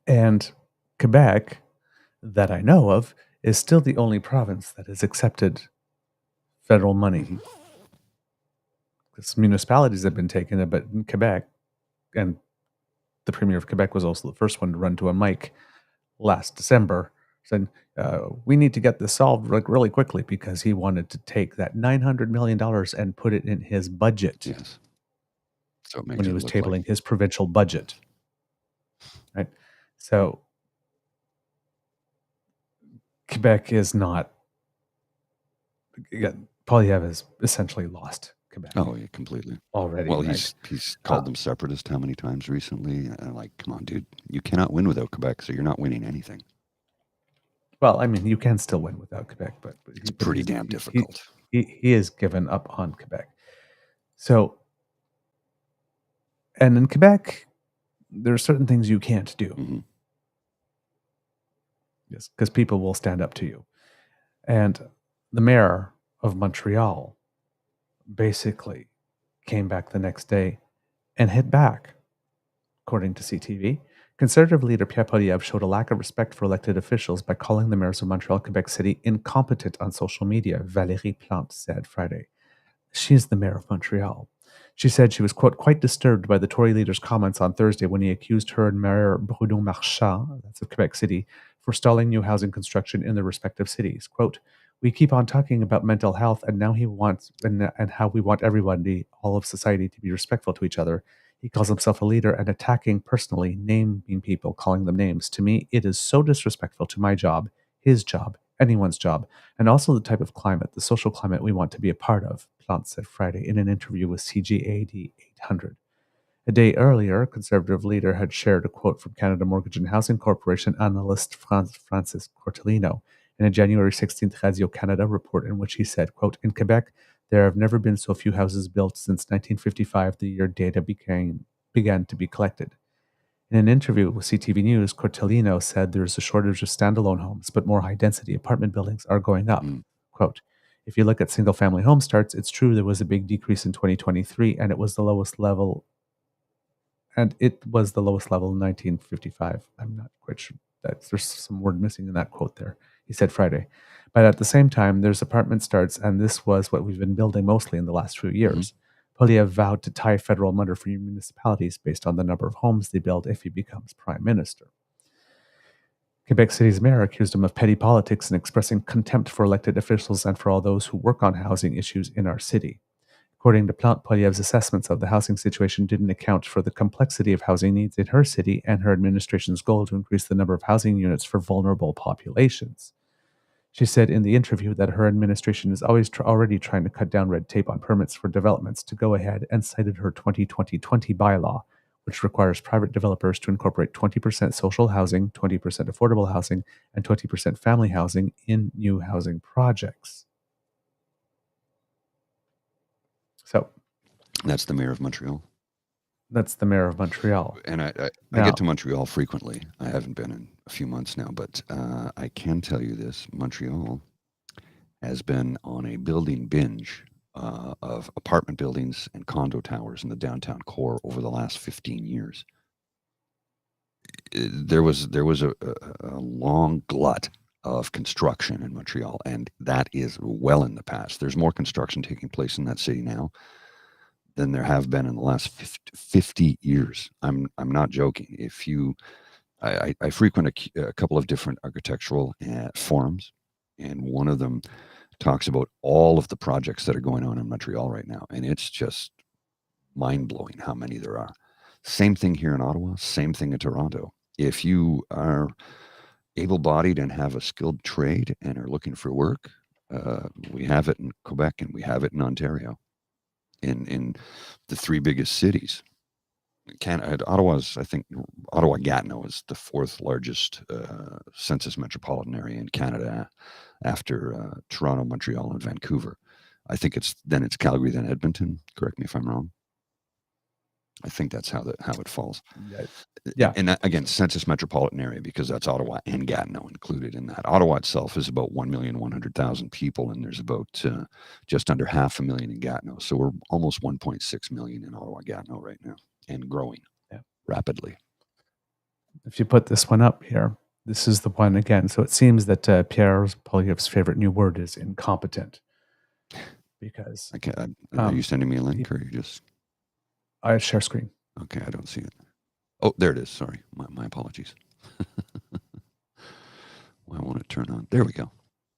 And Quebec, that I know of, is still the only province that has accepted federal money. Because municipalities have been taking it, but in Quebec, and the Premier of Quebec was also the first one to run to a mic last December, saying, we need to get this solved really quickly, because he wanted to take that $900 million and put it in his budget. Yes. So it makes when he it was look tabling like his provincial budget. Right? So Quebec is not, Poilievre has essentially lost Quebec. Oh, yeah, completely. Already, Well, right? he's called them separatist how many times recently? And like, come on, dude, you cannot win without Quebec, so you're not winning anything. Well, I mean, you can still win without Quebec, but It's pretty damn difficult. He is given up on Quebec. So, and in Quebec, there are certain things you can't do. Mhm. Yes, because people will stand up to you. And the mayor of Montreal basically came back the next day and hit back. According to CTV, Conservative leader Pierre Poilievre showed a lack of respect for elected officials by calling the mayors of Montreal, Quebec City incompetent on social media, Valérie Plante said Friday. She is the mayor of Montreal. She said she was, quote, quite disturbed by the Tory leader's comments on Thursday when he accused her and Mayor Bruno Marchand, that's of Quebec City, for stalling new housing construction in their respective cities. Quote, we keep on talking about mental health, and now he wants, and how we want everybody, all of society, to be respectful to each other. He calls himself a leader and attacking personally, naming people, calling them names. To me, it is so disrespectful to my job, his job, anyone's job, and also the type of climate, the social climate we want to be a part of, Plante said Friday in an interview with CGAD 800. A day earlier, a Conservative leader had shared a quote from Canada Mortgage and Housing Corporation analyst Francis Cortellino in a January 16th Radio-Canada report in which he said, quote, in Quebec, there have never been so few houses built since 1955, the year data began to be collected. In an interview with CTV News, Cortellino said there is a shortage of standalone homes, but more high-density apartment buildings are going up. Quote, if you look at single-family home starts, it's true there was a big decrease in 2023, and it was the lowest level in 1955. I'm not quite sure. There's some word missing in that quote there. He said Friday. But at the same time, there's apartment starts, and this was what we've been building mostly in the last few years. Poilievre vowed to tie federal money for municipalities based on the number of homes they build if he becomes prime minister. Quebec City's mayor accused him of petty politics and expressing contempt for elected officials and for all those who work on housing issues in our city. According to Plante, Poilievre's assessments of the housing situation didn't account for the complexity of housing needs in her city and her administration's goal to increase the number of housing units for vulnerable populations. She said in the interview that her administration is already trying to cut down red tape on permits for developments to go ahead, and cited her 2020 bylaw, which requires private developers to incorporate 20% social housing, 20% affordable housing, and 20% family housing in new housing projects. So That's the mayor of Montreal. That's the mayor of Montreal. And I get to Montreal frequently. I haven't been in a few months now, but I can tell you this. Montreal has been on a building binge of apartment buildings and condo towers in the downtown core over the last 15 years. There was a long glut of construction in Montreal, and that is well in the past. There's more construction taking place in that city now than there have been in the last 50 years. I'm not joking. I frequent a couple of different architectural forums, and one of them talks about all of the projects that are going on in Montreal right now, and it's just mind-blowing how many there are. Same thing here in Ottawa, same thing in Toronto. If you are able-bodied and have a skilled trade and are looking for work, we have it in Quebec and we have it in Ontario. In the three biggest cities. Ottawa's, I think, Ottawa-Gatineau is the fourth largest census metropolitan area in Canada after Toronto, Montreal, and Vancouver. I think it's Calgary, then Edmonton. Correct me if I'm wrong. I think that's how it falls. Yeah. And again, census metropolitan area, because that's Ottawa and Gatineau included in that. Ottawa itself is about 1,100,000 people, and there's about just under 500,000 in Gatineau. So we're almost 1.6 million in Ottawa, Gatineau right now, and growing rapidly. If you put this one up here, this is the one again. So it seems that Pierre Poilievre's favorite new word is incompetent. Because are you sending me a link, or are you just? I share screen. Okay, I don't see it. Oh, there it is. Sorry, my apologies. Why won't it turn on? There we go.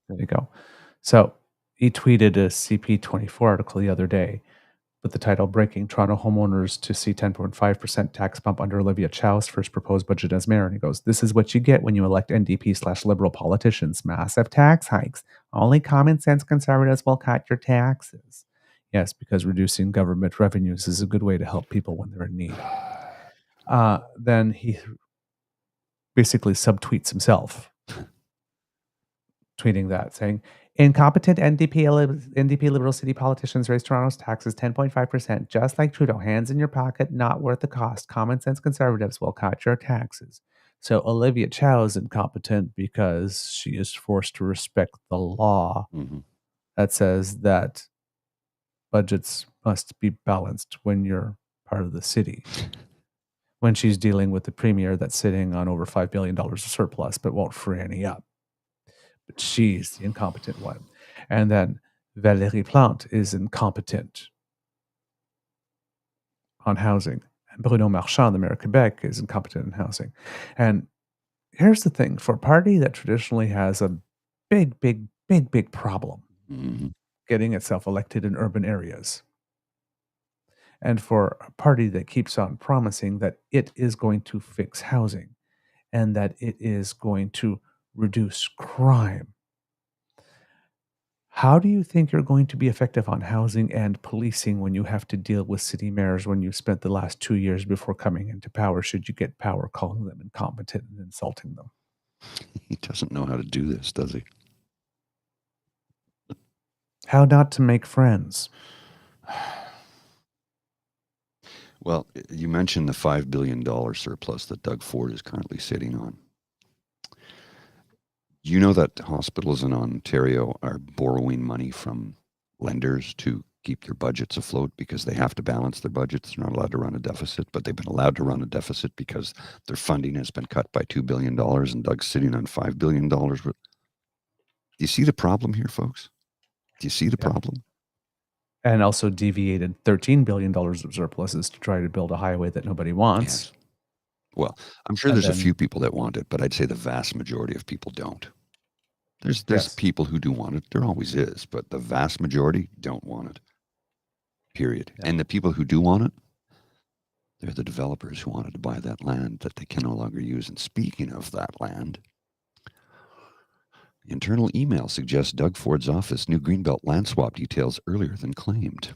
There you go. So he tweeted a CP24 article the other day with the title "Breaking Toronto Homeowners to See 10.5% Tax Bump Under Olivia Chow's First Proposed Budget as Mayor." And he goes, "This is what you get when you elect NDP/Liberal politicians. Massive tax hikes. Only common sense conservatives will cut your taxes." Yes, because reducing government revenues is a good way to help people when they're in need. Then he basically subtweets himself, tweeting that, saying, "Incompetent NDP Liberal city politicians raise Toronto's taxes 10.5%, just like Trudeau. Hands in your pocket, not worth the cost. Common sense conservatives will cut your taxes." So Olivia Chow is incompetent because she is forced to respect the law that says that budgets must be balanced when you're part of the city. When she's dealing with the premier that's sitting on over $5 billion of surplus but won't free any up. But she's the incompetent one. And then Valérie Plante is incompetent on housing. And Bruno Marchand, the mayor of Quebec, is incompetent in housing. And here's the thing. For a party that traditionally has a big problem getting itself elected in urban areas, and for a party that keeps on promising that it is going to fix housing and that it is going to reduce crime, how do you think you're going to be effective on housing and policing when you have to deal with city mayors when you spent the last 2 years before coming into power, should you get power, calling them incompetent and insulting them? He doesn't know how to do this, does he? How not to make friends? Well, you mentioned the $5 billion surplus that Doug Ford is currently sitting on. You know that hospitals in Ontario are borrowing money from lenders to keep their budgets afloat because they have to balance their budgets. They're not allowed to run a deficit, but they've been allowed to run a deficit because their funding has been cut by $2 billion and Doug's sitting on $5 billion. Do you see the problem here, folks? Do you see the problem? And also deviated $13 billion of surpluses to try to build a highway that nobody wants. Yes. Well, I'm sure there's a few people that want it, but I'd say the vast majority of people don't. There's people who do want it. There always is, but the vast majority don't want it. Period. Yeah. And the people who do want it, they're the developers who wanted to buy that land that they can no longer use. And speaking of that land, internal email suggests Doug Ford's office knew Greenbelt land swap details earlier than claimed.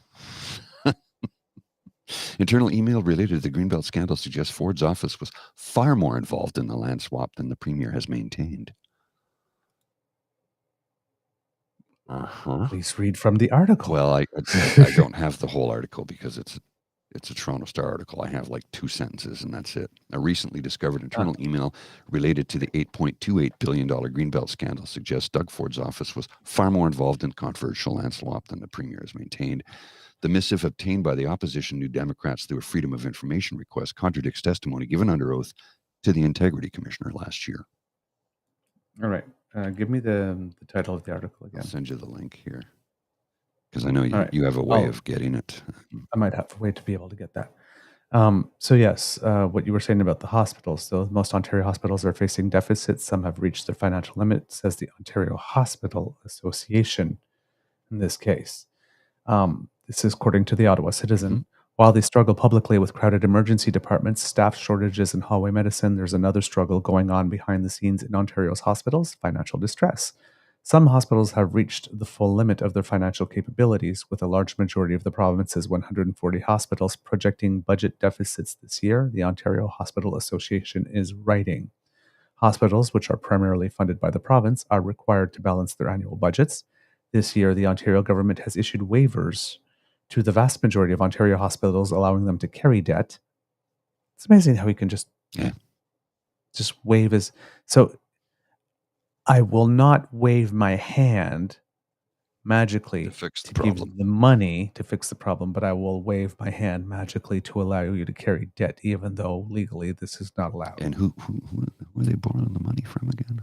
Internal email related to the Greenbelt scandal suggests Ford's office was far more involved in the land swap than the premier has maintained. Please read from the article. Well, I don't have the whole article because it's a Toronto Star article. I have like 2 sentences and that's it. A recently discovered internal email related to the $8.28 billion Greenbelt scandal suggests Doug Ford's office was far more involved in controversial land swap than the premier has maintained. The missive obtained by the opposition New Democrats through a Freedom of Information request contradicts testimony given under oath to the Integrity Commissioner last year. All right. Give me the title of the article again. I'll send you the link here because I know you have a way of getting it. I might have a way to be able to get that. So yes, what you were saying about the hospitals. So most Ontario hospitals are facing deficits. Some have reached their financial limit, says the Ontario Hospital Association in this case. This is according to the Ottawa Citizen. While they struggle publicly with crowded emergency departments, staff shortages, and hallway medicine, there's another struggle going on behind the scenes in Ontario's hospitals: financial distress. Some hospitals have reached the full limit of their financial capabilities, with a large majority of the province's 140 hospitals projecting budget deficits this year, the Ontario Hospital Association is writing. Hospitals, which are primarily funded by the province, are required to balance their annual budgets. This year, the Ontario government has issued waivers to the vast majority of Ontario hospitals, allowing them to carry debt. It's amazing how he can just wave his. So I will not wave my hand magically To fix the to give you problem. the money to fix the problem, but I will wave my hand magically to allow you to carry debt, even though legally this is not allowed. And who are they borrowing the money from again?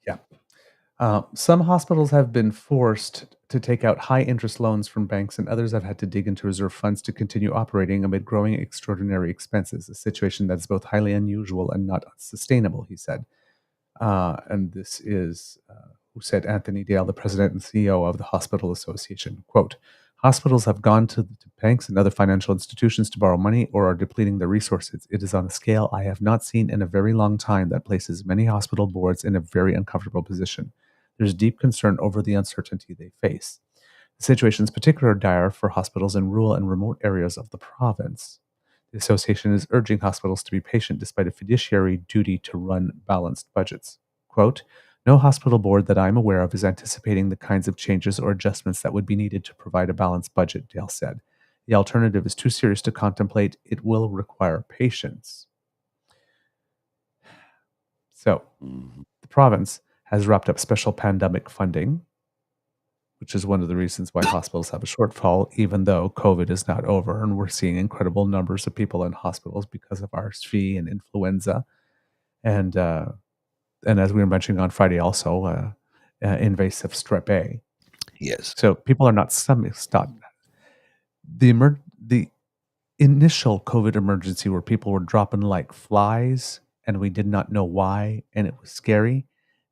Yeah. Some hospitals have been forced to take out high interest loans from banks, and others have had to dig into reserve funds to continue operating amid growing extraordinary expenses, a situation that is both highly unusual and not sustainable, he said. And this is who said Anthony Dale, the president and CEO of the Hospital Association. Quote, hospitals have gone to banks and other financial institutions to borrow money or are depleting their resources. It is on a scale I have not seen in a very long time that places many hospital boards in a very uncomfortable position. There's deep concern over the uncertainty they face. The situation is particularly dire for hospitals in rural and remote areas of the province. The association is urging hospitals to be patient despite a fiduciary duty to run balanced budgets. Quote, no hospital board that I'm aware of is anticipating the kinds of changes or adjustments that would be needed to provide a balanced budget, Dale said. The alternative is too serious to contemplate. It will require patience. So, the province has wrapped up special pandemic funding, which is one of the reasons why hospitals have a shortfall, even though COVID is not over. And we're seeing incredible numbers of people in hospitals because of RSV and influenza. And as we were mentioning on Friday also, invasive strep A. Yes. So people are not stopped. The initial COVID emergency where people were dropping like flies and we did not know why and it was scary,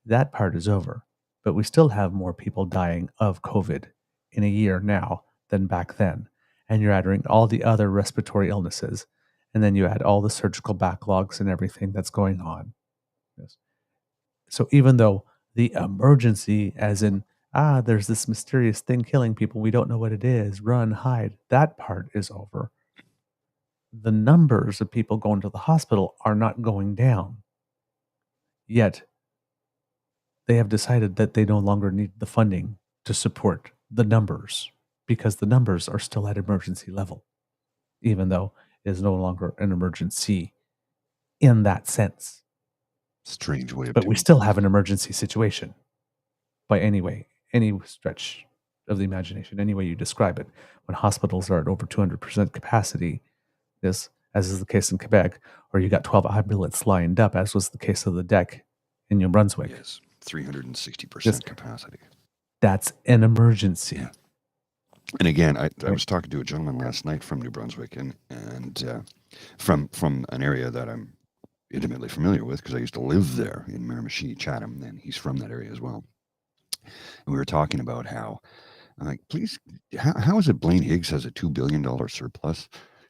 that part is over. But we still have more people dying of COVID in a year now than back then. And you're adding all the other respiratory illnesses. And then you add all the surgical backlogs and everything that's going on. Yes. So even though the emergency, as in, there's this mysterious thing killing people, we don't know what it is, run, hide, that part is over. The numbers of people going to the hospital are not going down. Yet, they have decided that they no longer need the funding to support the numbers because the numbers are still at emergency level, even though it is no longer an emergency in that sense. Strange way of But doing we still have an emergency situation by any stretch of the imagination, any way you describe it. When hospitals are at over 200% capacity, this, as is the case in Quebec, or you got 12 ambulance lined up, as was the case of the deck in New Brunswick. Yes, 360% capacity. That's an emergency. Yeah. And again, I was talking to a gentleman last night from New Brunswick, and from an area that I'm intimately familiar with because I used to live there in Miramichi, Chatham, and he's from that area as well. And we were talking about how, like, please, how is it Blaine Higgs has a $2 billion surplus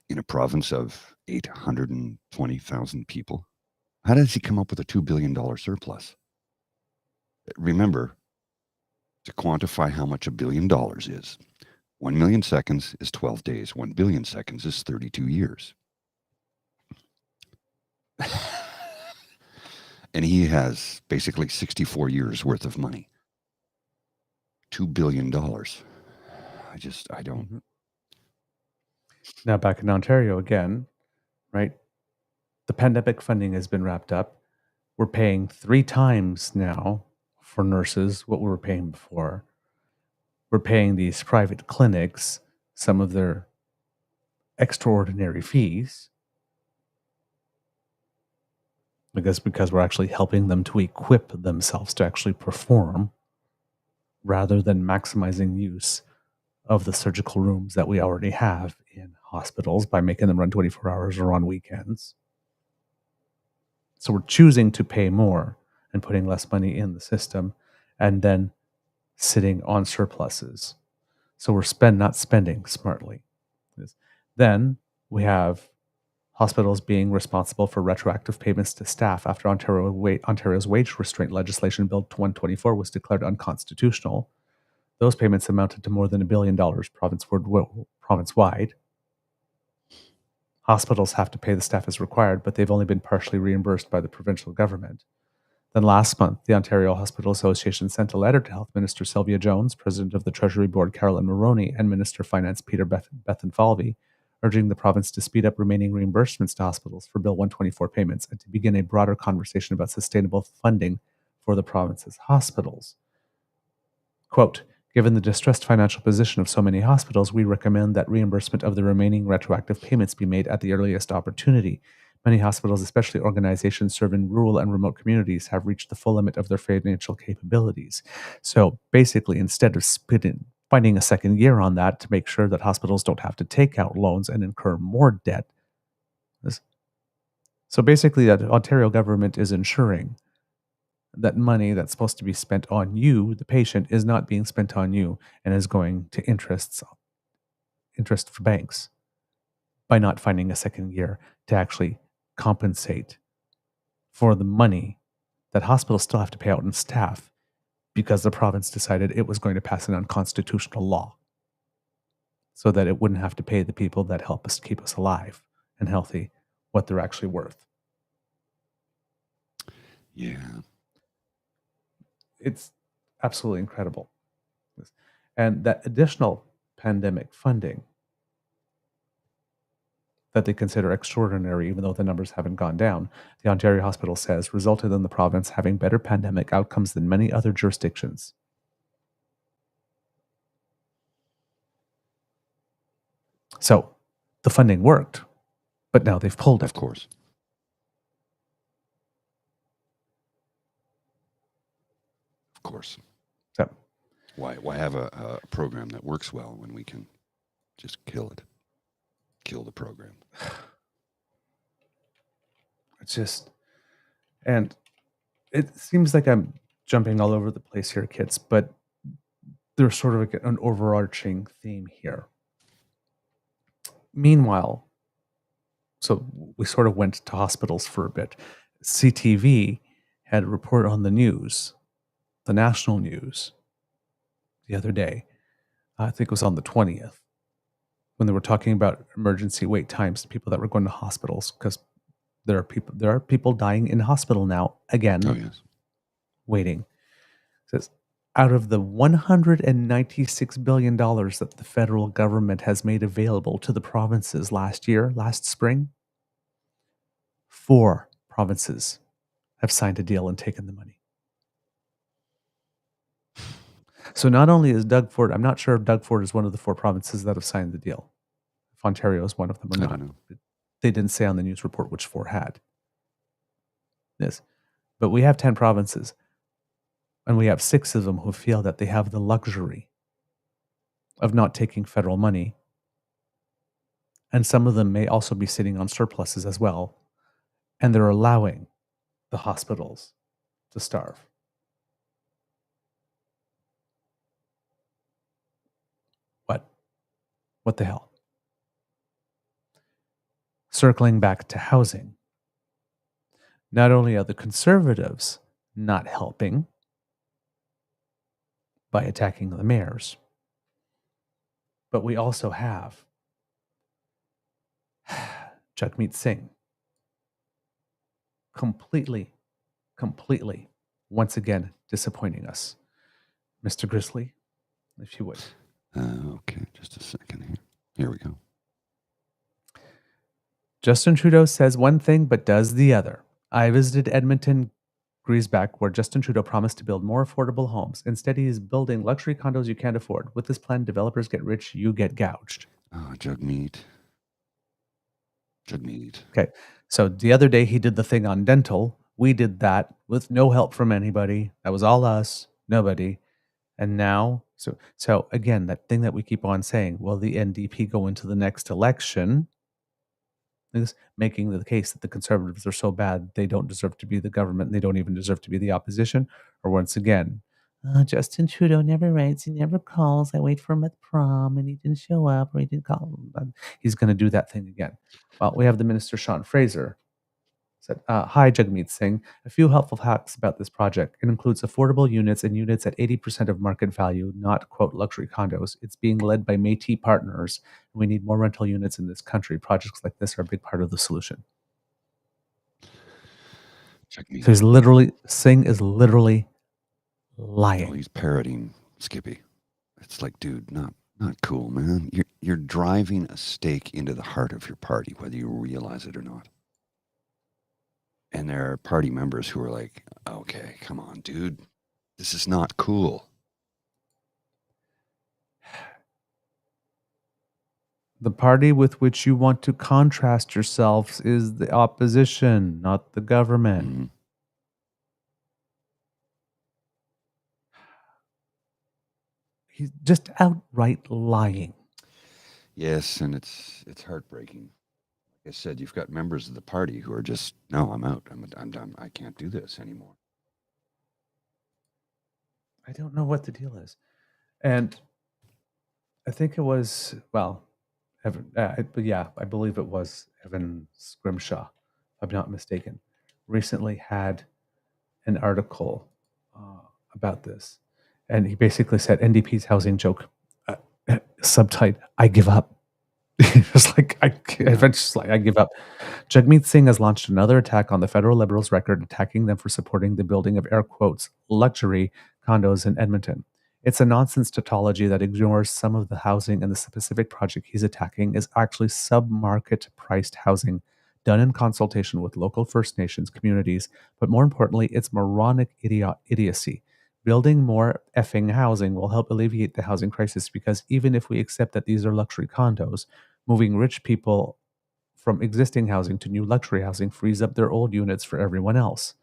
in a province of 820,000 people? How does he come up with a $2 billion surplus? Remember, to quantify how much $1 billion is, 1 million seconds is 12 days. 1 billion seconds is 32 years. And he has basically 64 years worth of money. $2 billion. I don't. Mm-hmm. Now back in Ontario again, right? The pandemic funding has been wrapped up. We're paying 3 times now for nurses what we were paying before. We're paying these private clinics some of their extraordinary fees. Because we're actually helping them to equip themselves to actually perform rather than maximizing use of the surgical rooms that we already have in hospitals by making them run 24 hours or on weekends. So we're choosing to pay more and putting less money in the system and then sitting on surpluses. So we're not spending smartly. Then we have hospitals being responsible for retroactive payments to staff after Ontario's wage restraint legislation, Bill 124, was declared unconstitutional. Those payments amounted to more than $1 billion province-wide. Hospitals have to pay the staff as required, but they've only been partially reimbursed by the provincial government. Then last month, the Ontario Hospital Association sent a letter to Health Minister Sylvia Jones, President of the Treasury Board Carolyn Maroney, and Minister of Finance Peter Bethenfalvey, urging the province to speed up remaining reimbursements to hospitals for Bill 124 payments and to begin a broader conversation about sustainable funding for the province's hospitals. Quote, given the distressed financial position of so many hospitals, we recommend that reimbursement of the remaining retroactive payments be made at the earliest opportunity. Many hospitals, especially organizations serving in rural and remote communities, have reached the full limit of their financial capabilities. So basically, instead of finding a second year on that to make sure that hospitals don't have to take out loans and incur more debt. So basically, the Ontario government is ensuring that money that's supposed to be spent on you, the patient, is not being spent on you and is going to interest for banks by not finding a second year to actually compensate for the money that hospitals still have to pay out in staff because the province decided it was going to pass an unconstitutional law so that it wouldn't have to pay the people that help us keep us alive and healthy what they're actually worth. Yeah. It's absolutely incredible. And that additional pandemic funding that they consider extraordinary, even though the numbers haven't gone down, the Ontario Hospital says resulted in the province having better pandemic outcomes than many other jurisdictions. So the funding worked, but now they've pulled it. Of course. Of course. So, Why have a program that works well when we can just kill it? Kill the program. It's just, and it seems like I'm jumping all over the place here, kids, but there's sort of an overarching theme here. Meanwhile, so we sort of went to hospitals for a bit. CTV had a report on the news, the national news, the other day. I think it was on the 20th, when they were talking about emergency wait times, people that were going to hospitals, because there are people dying in hospital now again. Oh, yes. Waiting. It says, out of the $196 billion that the federal government has made available to the provinces last spring, 4 provinces have signed a deal and taken the money. So not only is Doug Ford, I'm not sure if Doug Ford is one of the 4 provinces that have signed the deal. If Ontario is one of them or not. They didn't say on the news report which 4 had. Yes. But we have 10 provinces. And we have 6 of them who feel that they have the luxury of not taking federal money. And some of them may also be sitting on surpluses as well. And they're allowing the hospitals to starve. What the hell? Circling back to housing. Not only are the Conservatives not helping by attacking the mayors, but we also have Jagmeet Singh completely, once again, disappointing us. Mr. Grizzly, if you would. Okay, just a second here. Here we go. Justin Trudeau says one thing but does the other. I visited Edmonton, Griesbach, where Justin Trudeau promised to build more affordable homes. Instead, he is building luxury condos you can't afford. With this plan, developers get rich, you get gouged. Oh, Jagmeet. Okay, so the other day he did the thing on dental. We did that with no help from anybody. That was all us, nobody. And now, so again, that thing that we keep on saying, will the NDP go into the next election? Is making the case that the Conservatives are so bad, they don't deserve to be the government, and they don't even deserve to be the opposition. Or once again, Justin Trudeau never writes, he never calls. I wait for him at prom, and he didn't show up, or he didn't call. He's going to do that thing again. Well, we have the Minister, Sean Fraser, said, hi, Jagmeet Singh. A few helpful facts about this project. It includes affordable units and units at 80% of market value, not, quote, luxury condos. It's being led by Métis partners. We need more rental units in this country. Projects like this are a big part of the solution. Jagmeet. So Singh is literally Well, lying. he's parroting Skippy. It's like, dude, not cool, man. You're driving a stake into the heart of your party, whether you realize it or not. And there are party members who are like, okay, come on, dude. This is not cool. The party with which you want to contrast yourselves is the opposition, not the government. Mhm. He's just outright lying. Yes, and it's heartbreaking. Like I said, you've got members of the party who are just, no, I'm out. I'm done. I can't do this anymore. I don't know what the deal is. And I think it was, well, Evan, I believe it was Evan Scrimshaw, if I'm not mistaken, recently had an article about this. And he basically said NDP's housing joke, subtitle, I give up. Just like, I give up. Jagmeet Singh has launched another attack on the federal Liberals' record, attacking them for supporting the building of air quotes luxury condos in Edmonton. It's a nonsense tautology that ignores some of the housing, and the specific project he's attacking is actually sub-market priced housing done in consultation with local First Nations communities, but more importantly, it's moronic idiocy. Building more effing housing will help alleviate the housing crisis, because even if we accept that these are luxury condos, moving rich people from existing housing to new luxury housing frees up their old units for everyone else.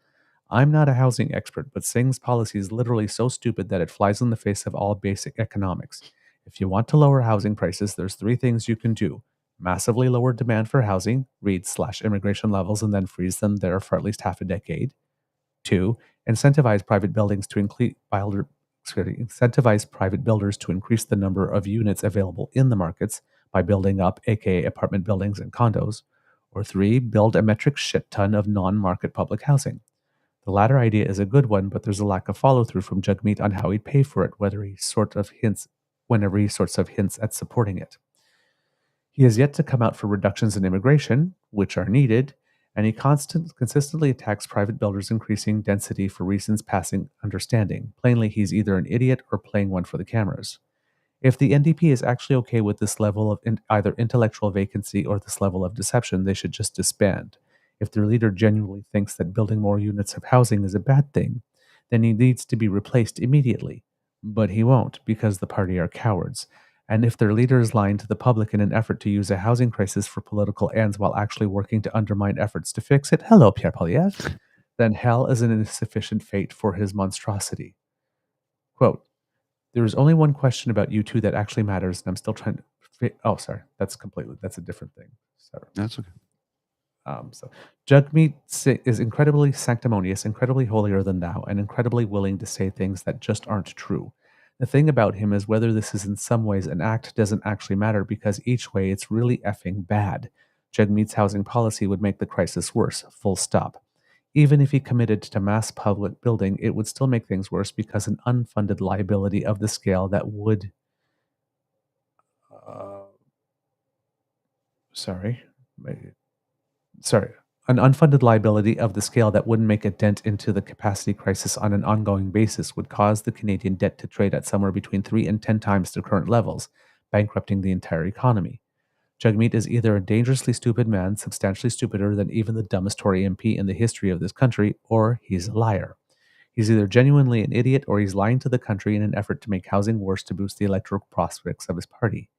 I'm not a housing expert, but Singh's policy is literally so stupid that it flies in the face of all basic economics. If you want to lower housing prices, there's 3 things you can do. Massively lower demand for housing, read/immigration levels, and then freeze them there for at least half a decade. 2, incentivize private builders to increase the number of units available in the markets by building up, aka apartment buildings and condos. Or 3, build a metric shit ton of non-market public housing. The latter idea is a good one, but there's a lack of follow-through from Jagmeet on how he'd pay for it, whenever he sorts of hints at supporting it. He has yet to come out for reductions in immigration, which are needed, and he consistently attacks private builders increasing density for reasons passing understanding. Plainly, he's either an idiot or playing one for the cameras. If the NDP is actually okay with this level of either intellectual vacancy or this level of deception, they should just disband. If their leader genuinely thinks that building more units of housing is a bad thing, then he needs to be replaced immediately. But he won't, because the party are cowards. And if their leader is lying to the public in an effort to use a housing crisis for political ends while actually working to undermine efforts to fix it, hello, Pierre Poilievre, then hell is an insufficient fate for his monstrosity. Quote, there is only one question about you two that actually matters, and I'm still trying to... Oh, sorry. That's a different thing. Sorry. That's okay. So Jagmeet is incredibly sanctimonious, incredibly holier than thou, and incredibly willing to say things that just aren't true. The thing about him is whether this is in some ways an act doesn't actually matter, because each way it's really effing bad. Jagmeet's housing policy would make the crisis worse, full stop. Even if he committed to mass public building, it would still make things worse, because an unfunded liability of the scale that would... an unfunded liability of the scale that wouldn't make a dent into the capacity crisis on an ongoing basis would cause the Canadian debt to trade at somewhere between 3 and 10 times the current levels, bankrupting the entire economy. Jagmeet is either a dangerously stupid man, substantially stupider than even the dumbest Tory MP in the history of this country, or he's a liar. He's either genuinely an idiot or he's lying to the country in an effort to make housing worse to boost the electoral prospects of his party.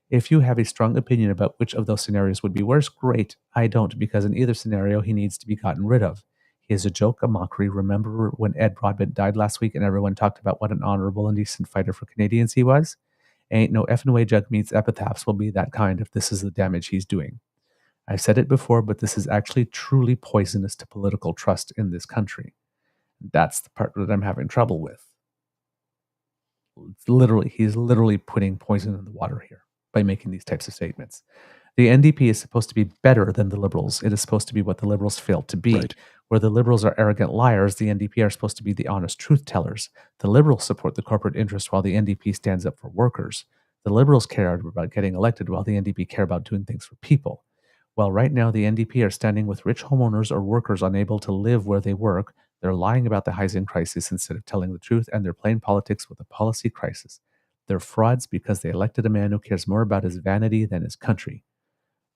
If you have a strong opinion about which of those scenarios would be worse, great. I don't, because in either scenario, he needs to be gotten rid of. He is a joke, a mockery. Remember when Ed Broadbent died last week and everyone talked about what an honorable and decent fighter for Canadians he was? Ain't no effing way Jagmeet's epitaphs will be that kind if this is the damage he's doing. I've said it before, but this is actually truly poisonous to political trust in this country. That's the part that I'm having trouble with. He's literally putting poison in the water here by making these types of statements. The NDP is supposed to be better than the Liberals. It is supposed to be what the Liberals failed to be. Right. Where the Liberals are arrogant liars, the NDP are supposed to be the honest truth tellers. The Liberals support the corporate interest while the NDP stands up for workers. The Liberals care about getting elected while the NDP care about doing things for people. While right now the NDP are standing with rich homeowners or workers unable to live where they work, they're lying about the housing crisis instead of telling the truth, and they're playing politics with a policy crisis. They're frauds because they elected a man who cares more about his vanity than his country.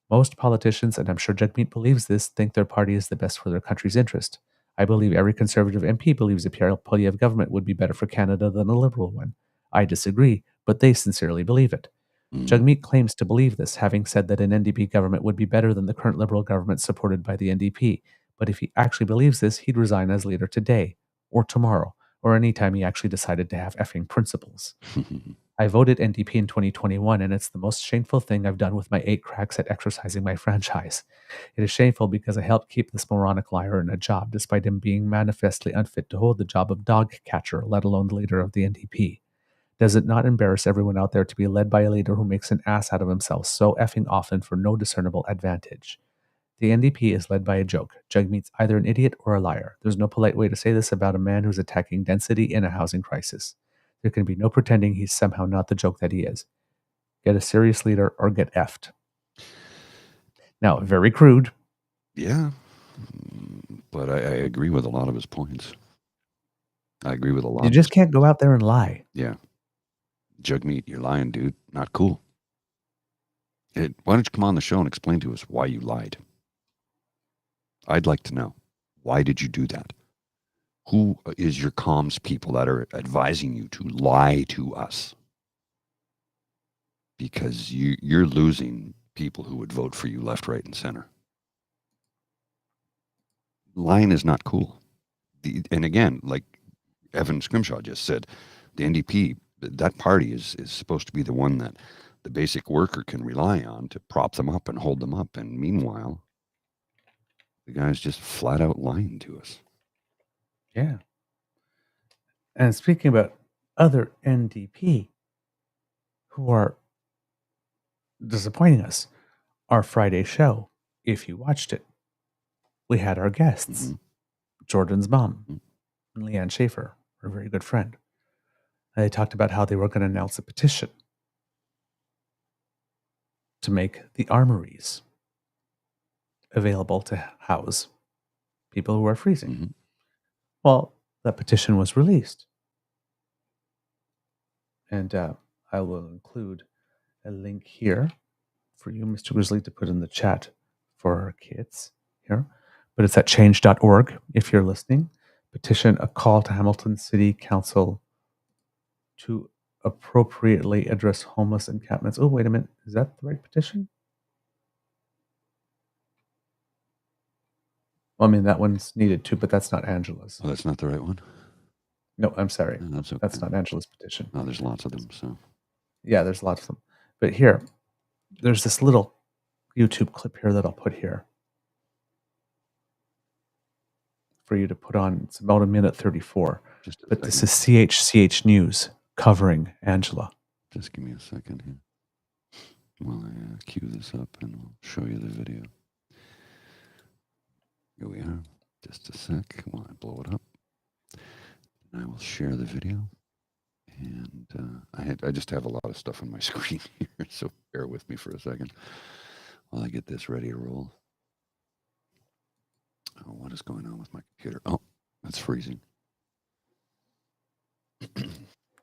Most politicians, and I'm sure Jagmeet believes this, think their party is the best for their country's interest. I believe every Conservative MP believes a Pierre Poilievre government would be better for Canada than a Liberal one. I disagree, but they sincerely believe it. Jagmeet claims to believe this, having said that an NDP government would be better than the current Liberal government supported by the NDP. But if he actually believes this, he'd resign as leader today, or tomorrow, or any time he actually decided to have effing principles. I voted NDP in 2021, and it's the most shameful thing I've done with my 8 cracks at exercising my franchise. It is shameful because I helped keep this moronic liar in a job, despite him being manifestly unfit to hold the job of dog catcher, let alone the leader of the NDP. Does it not embarrass everyone out there to be led by a leader who makes an ass out of himself so effing often for no discernible advantage? The NDP is led by a joke. Jagmeet's either an idiot or a liar. There's no polite way to say this about a man who's attacking density in a housing crisis. There can be no pretending he's somehow not the joke that he is. Get a serious leader or get effed. Now, very crude. Yeah, but I agree with a lot of his points. I agree with a lot. You just can't go out there and lie. Yeah. Jagmeet, you're lying, dude. Not cool. Why don't you come on the show and explain to us why you lied? I'd like to know. Why did you do that? Who is your comms people that are advising you to lie to us? Because you're losing people who would vote for you left, right, and center. Lying is not cool. And again, like Evan Scrimshaw just said, the NDP, that party is supposed to be the one that the basic worker can rely on to prop them up and hold them up. And meanwhile, the guy's just flat out lying to us. Yeah. And speaking about other NDP who are disappointing us, our Friday show, if you watched it, we had our guests, Jordan's mom and Leanne Schaefer, her very good friend. And they talked about how they were going to announce a petition to make the armories available to house people who are freezing. Well, that petition was released. And I will include a link here for you, Mr. Grizzly, to put in the chat for our kids here. But it's at change.org if you're listening. Petition a call to Hamilton City Council to appropriately address homeless encampments. Oh, wait a minute. Is that the right petition? Well, I mean, that one's needed too, but that's not Angela's. Oh, that's not the right one? No, I'm sorry. No, that's okay. That's not Angela's petition. Oh, there's lots of them, so. Yeah, there's lots of them. But here, there's this little YouTube clip here that I'll put here for you to put on. It's about 1:34. But this is CHCH News covering Angela. Just give me a second here while I cue this up and we'll show you the video. Here we are. Just a sec while I blow it up. And I will share the video. And I just have a lot of stuff on my screen here, so bear with me for a second while I get this ready to roll. Oh, what is going on with my computer? Oh, that's freezing.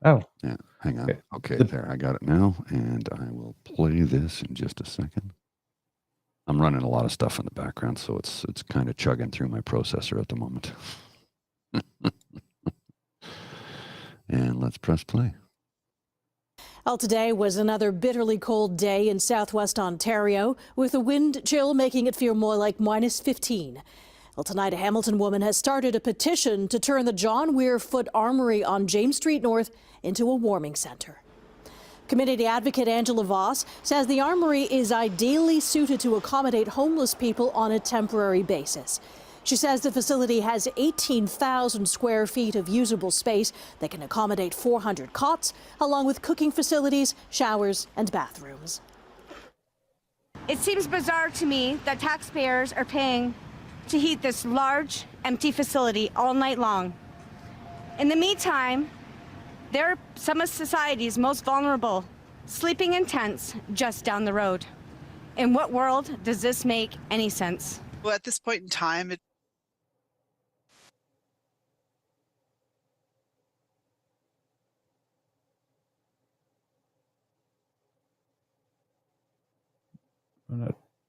Oh. Yeah, hang on. Okay, there, I got it now, and I will play this in just a second. I'm running a lot of stuff in the background, so it's kind of chugging through my processor at the moment. And let's press play. Well, today was another bitterly cold day in southwest Ontario, with the wind chill making it feel more like -15. Well, tonight a Hamilton woman has started a petition to turn the John Weir Foot Armory on James Street North into a warming center. Community advocate Angela Voss says the armory is ideally suited to accommodate homeless people on a temporary basis. She says the facility has 18,000 square feet of usable space that can accommodate 400 cots, along with cooking facilities, showers, and bathrooms. It seems bizarre to me that taxpayers are paying to heat this large, empty facility all night long. In the meantime, there are some of society's most vulnerable sleeping in tents just down the road. In what world does this make any sense? Well, at this point in time,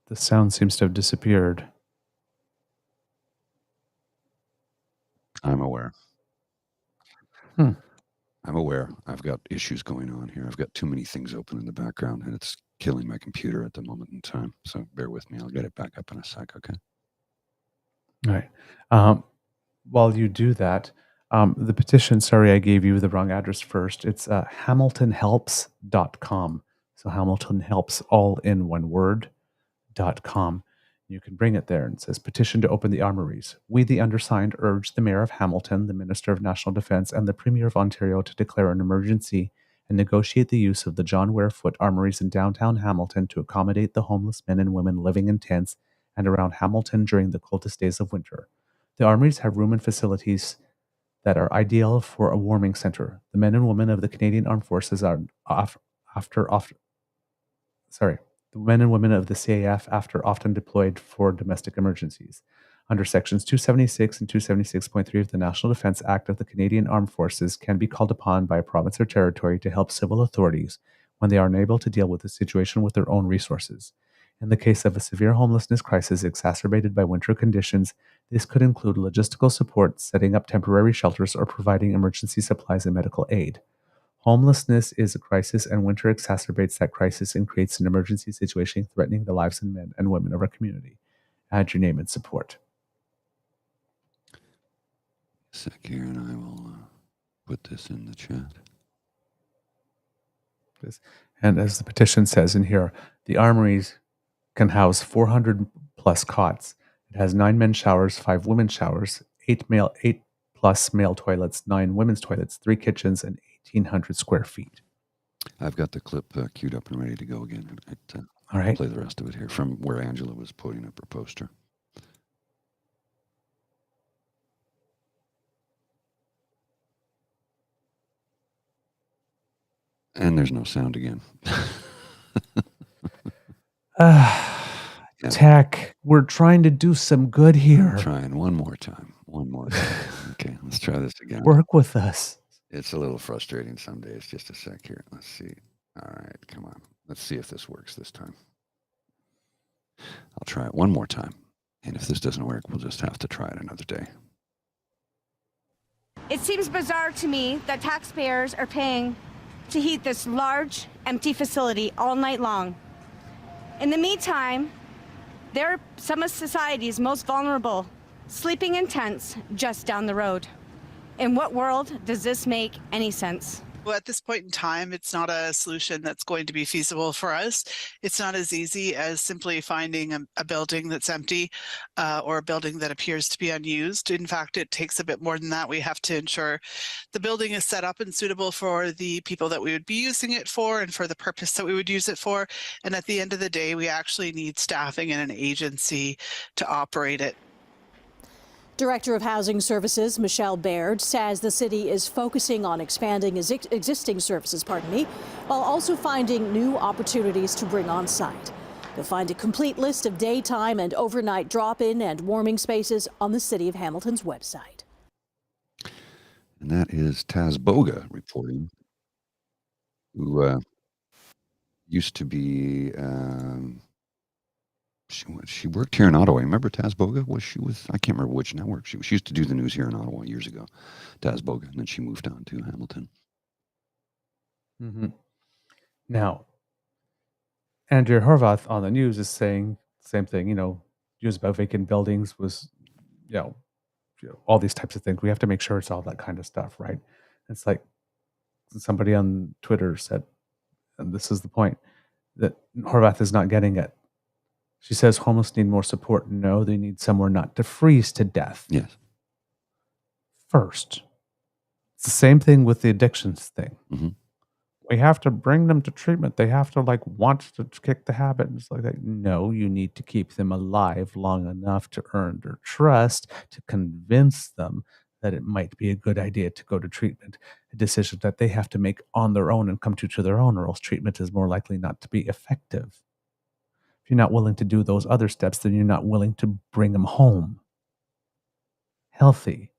The sound seems to have disappeared. I'm aware. Hmm. I'm aware. I've got issues going on here. I've got too many things open in the background, and it's killing my computer at the moment in time. So bear with me. I'll get it back up in a sec, okay? All right. While you do that, the petition, sorry, I gave you the wrong address first. It's hamiltonhelps.com. So Hamilton Helps, all in one word, .com. You can bring it there, and it says, petition to open the armories. We, the undersigned, urge the Mayor of Hamilton, the Minister of National Defence, and the Premier of Ontario to declare an emergency and negotiate the use of the John Ware Foote armories in downtown Hamilton to accommodate the homeless men and women living in tents and around Hamilton during the coldest days of winter. The armories have room and facilities that are ideal for a warming center. The men and women of the Canadian Armed Forces are the men and women of the CAF often deployed for domestic emergencies. Under Sections 276 and 276.3 of the National Defence Act of the Canadian Armed Forces can be called upon by a province or territory to help civil authorities when they are unable to deal with the situation with their own resources. In the case of a severe homelessness crisis exacerbated by winter conditions, this could include logistical support, setting up temporary shelters, or providing emergency supplies and medical aid. Homelessness is a crisis, and winter exacerbates that crisis and creates an emergency situation threatening the lives of men and women of our community. Add your name and support. A sec here, and I will put this in the chat. And as the petition says in here, the armories can house 400 plus cots. It has 9 men's showers, 5 women's showers, 8 plus male toilets, 9 women's toilets, 3 kitchens, and 1,800 square feet. I've got the clip queued up and ready to go again. All right. Play the rest of it here from where Angela was putting up her poster. And there's no sound again. Tech, we're trying to do some good here. I'm trying one more time. Okay, let's try this again. Work with us. It's a little frustrating some days. Just a sec here. Let's see. All right, come on. Let's see if this works this time. I'll try it one more time. And if this doesn't work, we'll just have to try it another day. It seems bizarre to me that taxpayers are paying to heat this large, empty facility all night long. In the meantime, there are some of society's most vulnerable sleeping in tents just down the road. In what world does this make any sense? well, at this point in time, it's not a solution that's going to be feasible for us. It's not as easy as simply finding a building that's empty or a building that appears to be unused. In fact, it takes a bit more than that. We have to ensure the building is set up and suitable for the people that we would be using it for and for the purpose that we would use it for. And at the end of the day, we actually need staffing and an agency to operate it. Director of Housing Services, Michelle Baird, says the city is focusing on expanding existing services, while also finding new opportunities to bring on site. You'll find a complete list of daytime and overnight drop-in and warming spaces on the City of Hamilton's website. And that is Taz Boga reporting, who used to be... She worked here in Ottawa. Remember Taz Boga? I can't remember which network she used to do the news here in Ottawa years ago. Taz Boga, and then she moved on to Hamilton. Mm-hmm. Now, Andrea Horvath on the news is saying the same thing. News about vacant buildings was, all these types of things. We have to make sure it's all that kind of stuff, right? It's like somebody on Twitter said, and this is the point, that Horvath is not getting it. She says homeless need more support. No, they need somewhere not to freeze to death. Yes. First. It's the same thing with the addictions thing. Mm-hmm. We have to bring them to treatment. They have to want to kick the habit. And it's like that. No, you need to keep them alive long enough to earn their trust, to convince them that it might be a good idea to go to treatment. A decision that they have to make on their own and come to their own, or else treatment is more likely not to be effective. If you're not willing to do those other steps, then you're not willing to bring them home healthy.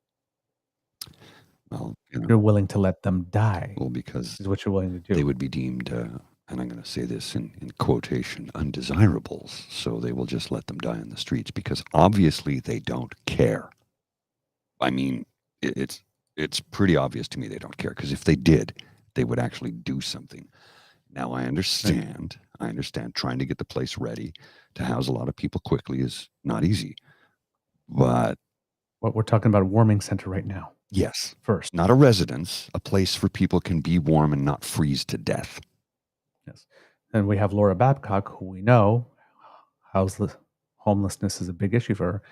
Well, You're willing to let them die. Well, because is what you're willing to do. they would be deemed, and I'm going to say this in quotation, undesirables. So they will just let them die in the streets because obviously they don't care. I mean, it's pretty obvious to me they don't care, because if they did, they would actually do something. Now, I understand trying to get the place ready to house a lot of people quickly is not easy. But what we're talking about, a warming center right now. Yes. First. Not a residence, a place where people can be warm and not freeze to death. Yes. And we have Laura Babcock, who we know homelessness is a big issue for her,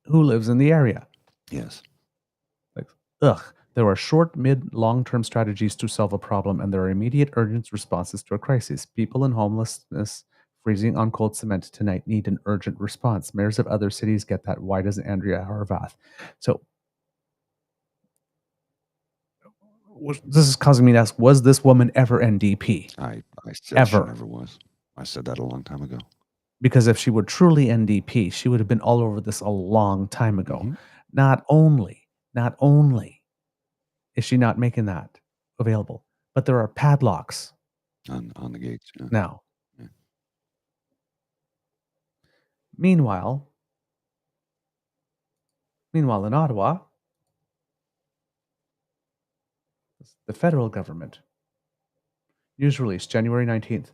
who lives in the area. Yes. There are short, mid, long-term strategies to solve a problem, and there are immediate, urgent responses to a crisis. People in homelessness freezing on cold cement tonight need an urgent response. Mayors of other cities get that. Why doesn't Andrea Horvath? So this is causing me to ask, was this woman ever NDP? I said she never was. I said that a long time ago. Because if she were truly NDP, she would have been all over this a long time ago. Mm-hmm. Not only is she not making that available, but there are padlocks on the gates now. Yeah. Meanwhile, in Ottawa, the federal government, news release January 19th.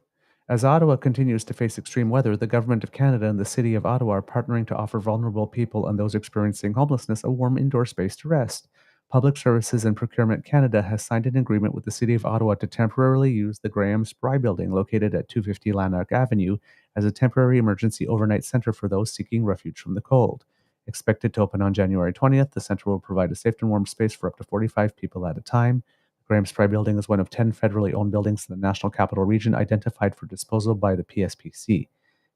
As Ottawa continues to face extreme weather, the Government of Canada and the City of Ottawa are partnering to offer vulnerable people and those experiencing homelessness a warm indoor space to rest. Public Services and Procurement Canada has signed an agreement with the City of Ottawa to temporarily use the Graham Spry building located at 250 Lanark Avenue as a temporary emergency overnight center for those seeking refuge from the cold. Expected to open on January 20th, the center will provide a safe and warm space for up to 45 people at a time. Graham Spry Building is one of 10 federally owned buildings in the National Capital Region identified for disposal by the PSPC.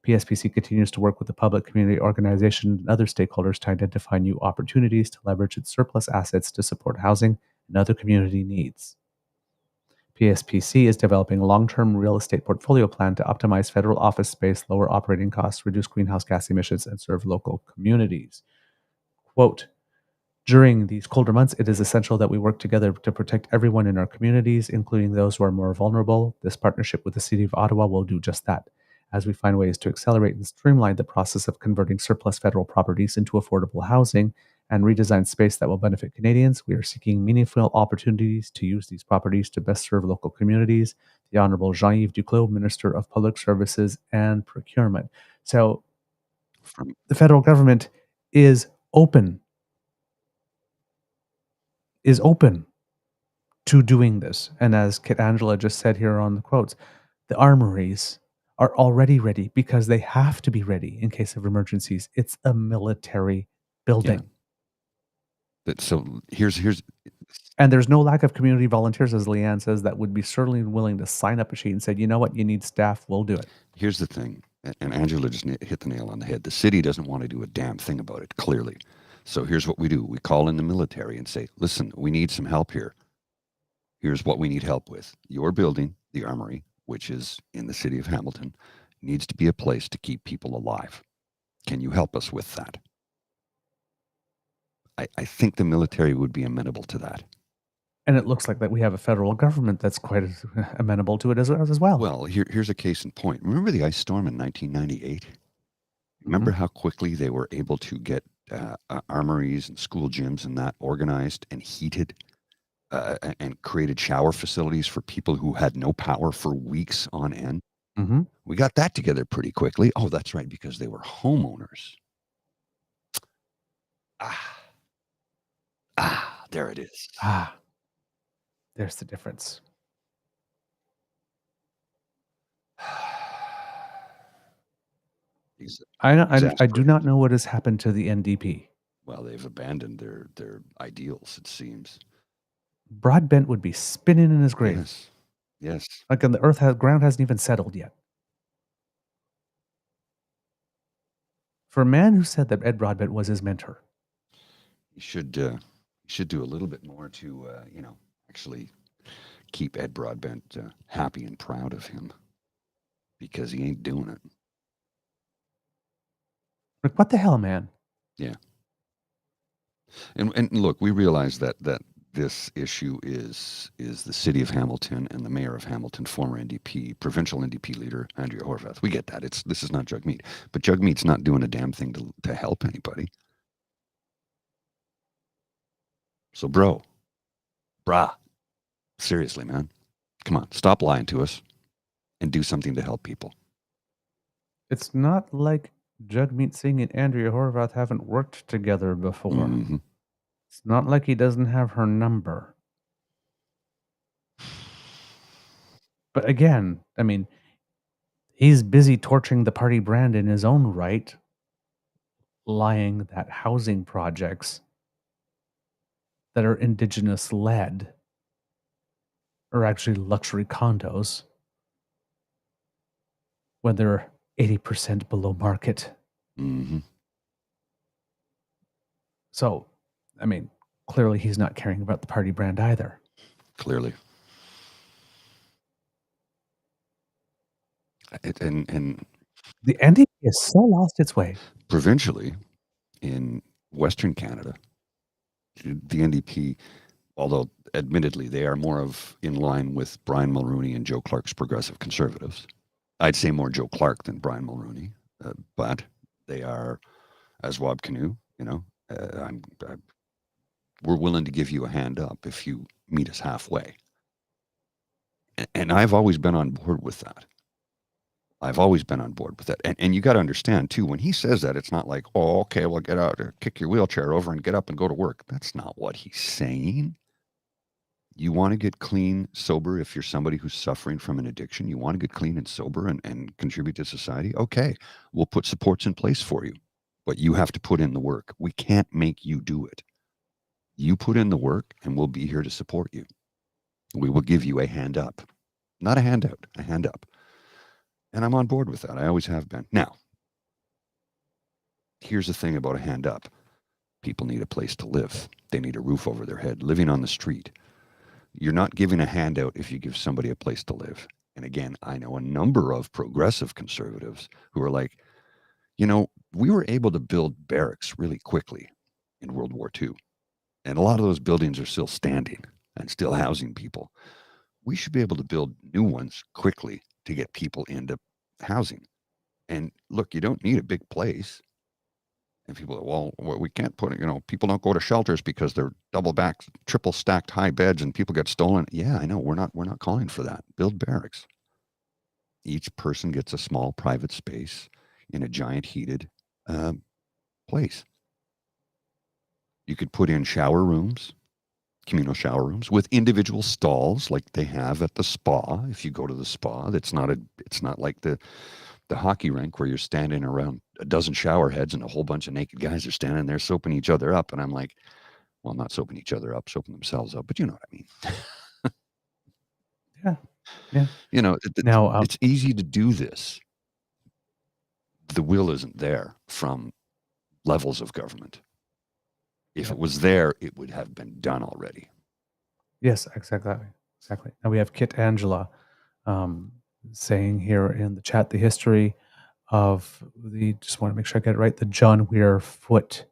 PSPC continues to work with the public community organization and other stakeholders to identify new opportunities to leverage its surplus assets to support housing and other community needs. PSPC is developing a long-term real estate portfolio plan to optimize federal office space, lower operating costs, reduce greenhouse gas emissions, and serve local communities. Quote, during these colder months, it is essential that we work together to protect everyone in our communities, including those who are more vulnerable. This partnership with the City of Ottawa will do just that. As we find ways to accelerate and streamline the process of converting surplus federal properties into affordable housing and redesign space that will benefit Canadians, we are seeking meaningful opportunities to use these properties to best serve local communities. The Honourable Jean-Yves Duclos, Minister of Public Services and Procurement. So the federal government is open to doing this. And as Kit Angela just said here on the quotes, the armories are already ready because they have to be ready in case of emergencies. It's a military building. Yeah. So here's and there's no lack of community volunteers, as Leanne says, that would be certainly willing to sign up a sheet and say, you know what, you need staff, we'll do it. Here's the thing, and Angela just hit the nail on the head. The city doesn't want to do a damn thing about it, clearly. So here's what we do. We call in the military and say, listen, we need some help here. Here's what we need help with. Your building, the armory, which is in the city of Hamilton, needs to be a place to keep people alive. Can you help us with that? I think the military would be amenable to that. And it looks like that we have a federal government that's quite amenable to it as well. Well, here's a case in point. Remember the ice storm in 1998? Remember how quickly they were able to get armories and school gyms and that organized and heated and created shower facilities for people who had no power for weeks on end? Mm-hmm. We got that together pretty quickly. Oh, that's right, because they were homeowners. There it is. There's the difference. I do not know what has happened to the NDP. Well, they've abandoned their ideals, it seems. Broadbent would be spinning in his grave. Yes. Like the ground hasn't even settled yet. For a man who said that Ed Broadbent was his mentor. He should do a little bit more to, actually keep Ed Broadbent happy and proud of him, because he ain't doing it. Like, what the hell, man? Yeah. And look, we realize that this issue is the city of Hamilton and the mayor of Hamilton, former NDP, provincial NDP leader Andrea Horwath. We get that. This is not Jagmeet, but Jagmeet's not doing a damn thing to help anybody. So, brah, seriously, man, come on, stop lying to us and do something to help people. It's not like Jagmeet Singh and Andrea Horwath haven't worked together before. Mm-hmm. It's not like he doesn't have her number. But again, I mean, he's busy torching the party brand in his own right, lying that housing projects that are Indigenous led are actually luxury condos when they're 80% below market. Mm-hmm. So, I mean, clearly he's not caring about the party brand either. Clearly. And the NDP has so lost its way. Provincially, in Western Canada, the NDP, although admittedly they are more of in line with Brian Mulroney and Joe Clark's progressive conservatives. I'd say more Joe Clark than Brian Mulroney, but they are, as Wab Canoe, we're willing to give you a hand up if you meet us halfway. And I've always been on board with that. And you got to understand, too, when he says that, it's not like, oh, okay, well, get out, kick your wheelchair over and get up and go to work. That's not what he's saying. You want to get clean, sober if you're somebody who's suffering from an addiction. You want to get clean and sober and contribute to society. Okay, we'll put supports in place for you. But you have to put in the work. We can't make you do it. You put in the work and we'll be here to support you. We will give you a hand up. Not a handout, a hand up. And I'm on board with that. I always have been. Now, here's the thing about a hand up. People need a place to live. They need a roof over their head. Living on the street. You're not giving a handout if you give somebody a place to live. And again, I know a number of progressive conservatives who are like, we were able to build barracks really quickly in World War II. And a lot of those buildings are still standing and still housing people. We should be able to build new ones quickly to get people into housing. And look, you don't need a big place. And people are, well, we can't put it, people don't go to shelters because they're double back, triple stacked high beds and people get stolen. Yeah, I know. We're not calling for that. Build barracks. Each person gets a small private space in a giant heated place. You could put in shower rooms, communal shower rooms with individual stalls like they have at the spa. If you go to the spa, it's not like the hockey rink where you're standing around a dozen shower heads and a whole bunch of naked guys are standing there soaping each other up. And I'm like, well, not soaping each other up, soaping themselves up, but you know what I mean. Yeah. Now, it's easy to do this. The will isn't there from levels of government. If it was there, it would have been done already. Yes, exactly. Now we have Kit Angela saying here in the chat the history of just want to make sure I get it right, the John Weir Foote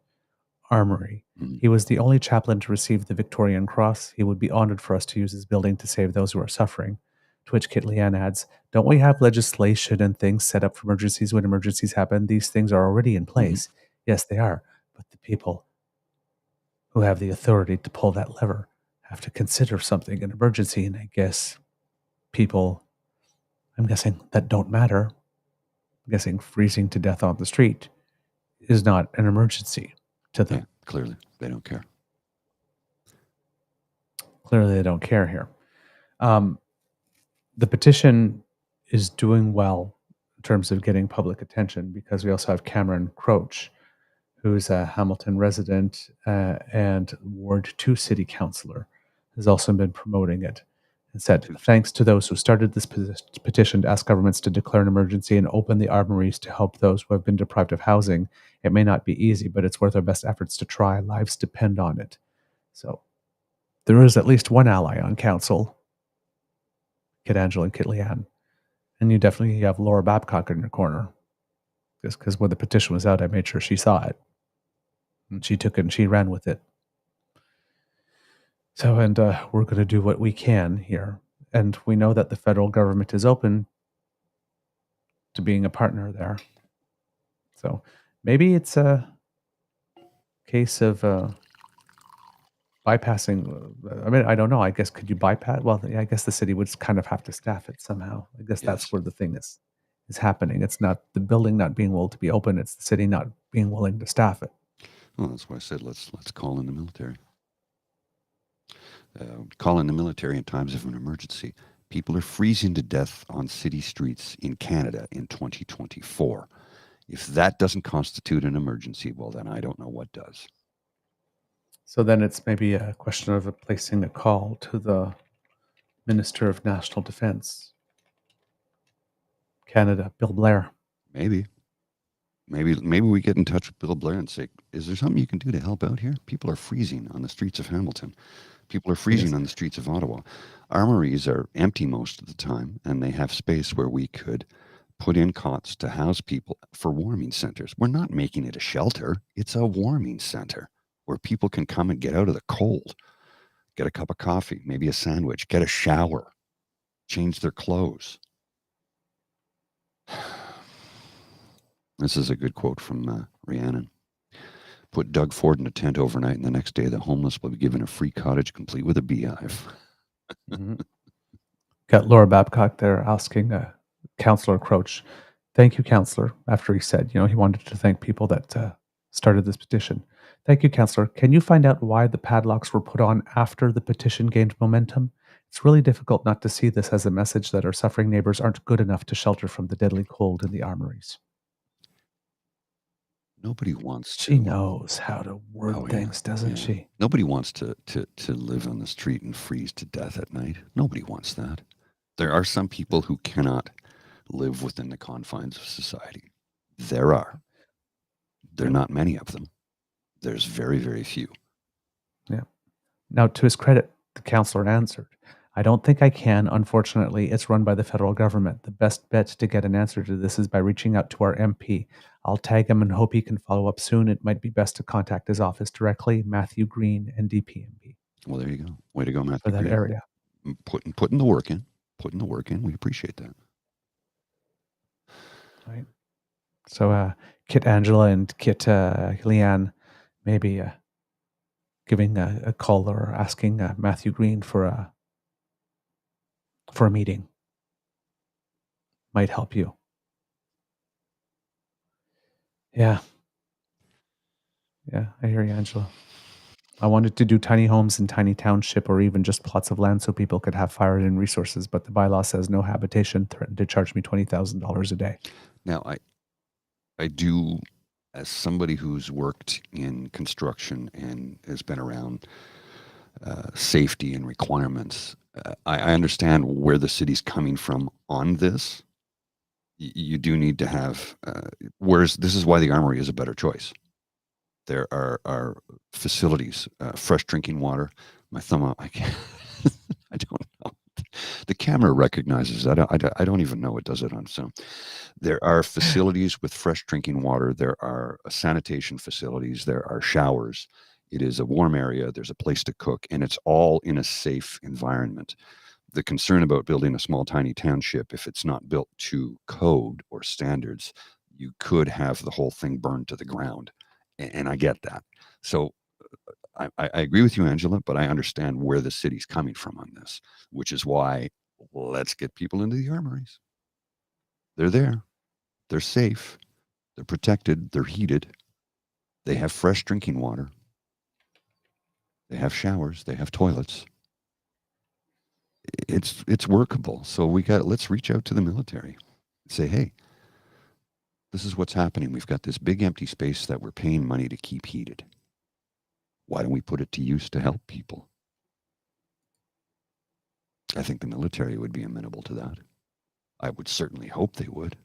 Armory. Mm-hmm. He was the only chaplain to receive the Victorian Cross. He would be honored for us to use his building to save those who are suffering. To which Kit Leanne adds, don't we have legislation and things set up for emergencies when emergencies happen? These things are already in place. Mm-hmm. Yes, they are. But the people who have the authority to pull that lever have to consider something an emergency. And I guess people, I'm guessing, that don't matter. I'm guessing freezing to death on the street is not an emergency to them. Yeah, clearly, they don't care. Clearly, they don't care here. The petition is doing well in terms of getting public attention because we also have Cameron Croach, who's a Hamilton resident and Ward 2 city councillor, has also been promoting it and said, thanks to those who started this petition to ask governments to declare an emergency and open the armories to help those who have been deprived of housing. It may not be easy, but it's worth our best efforts to try. Lives depend on it. So there is at least one ally on council, Kit Angela and Kit Leanne. And you definitely have Laura Babcock in your corner. Just because when the petition was out, I made sure she saw it. And she took it and she ran with it. So, and we're going to do what we can here. And we know that the federal government is open to being a partner there. So maybe it's a case of bypassing. I mean, I don't know. I guess could you bypass? Well, I guess the city would kind of have to staff it somehow. I guess that's Yes. where the thing is happening. It's not the building not being willing to be open. It's the city not being willing to staff it. Well, that's why I said let's call in the military. Call in the military in times of an emergency. People are freezing to death on city streets in Canada in 2024. If that doesn't constitute an emergency, well, then I don't know what does. So then it's maybe a question of placing a call to the Minister of National Defense, Canada, Bill Blair. Maybe we get in touch with Bill Blair and say, is there something you can do to help out here? People are freezing on the streets of Hamilton. People are freezing on the streets of Ottawa. Armories are empty most of the time, and they have space where we could put in cots to house people for warming centers. We're not making it a shelter. It's a warming center where people can come and get out of the cold, get a cup of coffee, maybe a sandwich, get a shower, change their clothes. This is a good quote from Rhiannon. Put Doug Ford in a tent overnight, and the next day the homeless will be given a free cottage complete with a beehive. Mm-hmm. Got Laura Babcock there asking Councillor Croach, thank you, Councillor, after he said, he wanted to thank people that started this petition. Thank you, Councillor. Can you find out why the padlocks were put on after the petition gained momentum? It's really difficult not to see this as a message that our suffering neighbors aren't good enough to shelter from the deadly cold in the armories. Nobody wants to. She knows how to word things, doesn't she? Nobody wants to live on the street and freeze to death at night. Nobody wants that. There are some people who cannot live within the confines of society. There are. There are not many of them. There's very, very few. Yeah. Now, to his credit, the councillor answered, I don't think I can. Unfortunately, it's run by the federal government. The best bet to get an answer to this is by reaching out to our MP. I'll tag him and hope he can follow up soon. It might be best to contact his office directly, Matthew Green, NDP MP. Well, there you go. Way to go, Matthew. For that Green. area. Putting the work in. Putting the work in. We appreciate that. Right. So, Kit Angela and Kit Leanne, maybe giving a call or asking Matthew Green for a meeting might help you. Yeah. Yeah, I hear you, Angela. I wanted to do tiny homes in tiny township or even just plots of land so people could have fire and resources, but the bylaw says no habitation, threatened to charge me $20,000 a day. Now, I do, as somebody who's worked in construction and has been around safety and requirements, I understand where the city's coming from on this. You do need to have, this is why the Armory is a better choice. There are facilities, fresh drinking water. My thumb up, I can't, I don't know. The camera recognizes that. I don't even know it does it on film. There are facilities with fresh drinking water. There are sanitation facilities. There are showers. It is a warm area. There's a place to cook, and it's all in a safe environment. The concern about building a small, tiny township, if it's not built to code or standards, you could have the whole thing burned to the ground. And I get that. So I agree with you, Angela, but I understand where the city's coming from on this, which is why let's get people into the armories. They're there. They're safe. They're protected. They're heated. They have fresh drinking water. They have showers. They have toilets. It's workable. So let's reach out to the military and say, hey, this is what's happening. We've got this big empty space that we're paying money to keep heated. Why don't we put it to use to help people? I think the military would be amenable to that. I would certainly hope they would.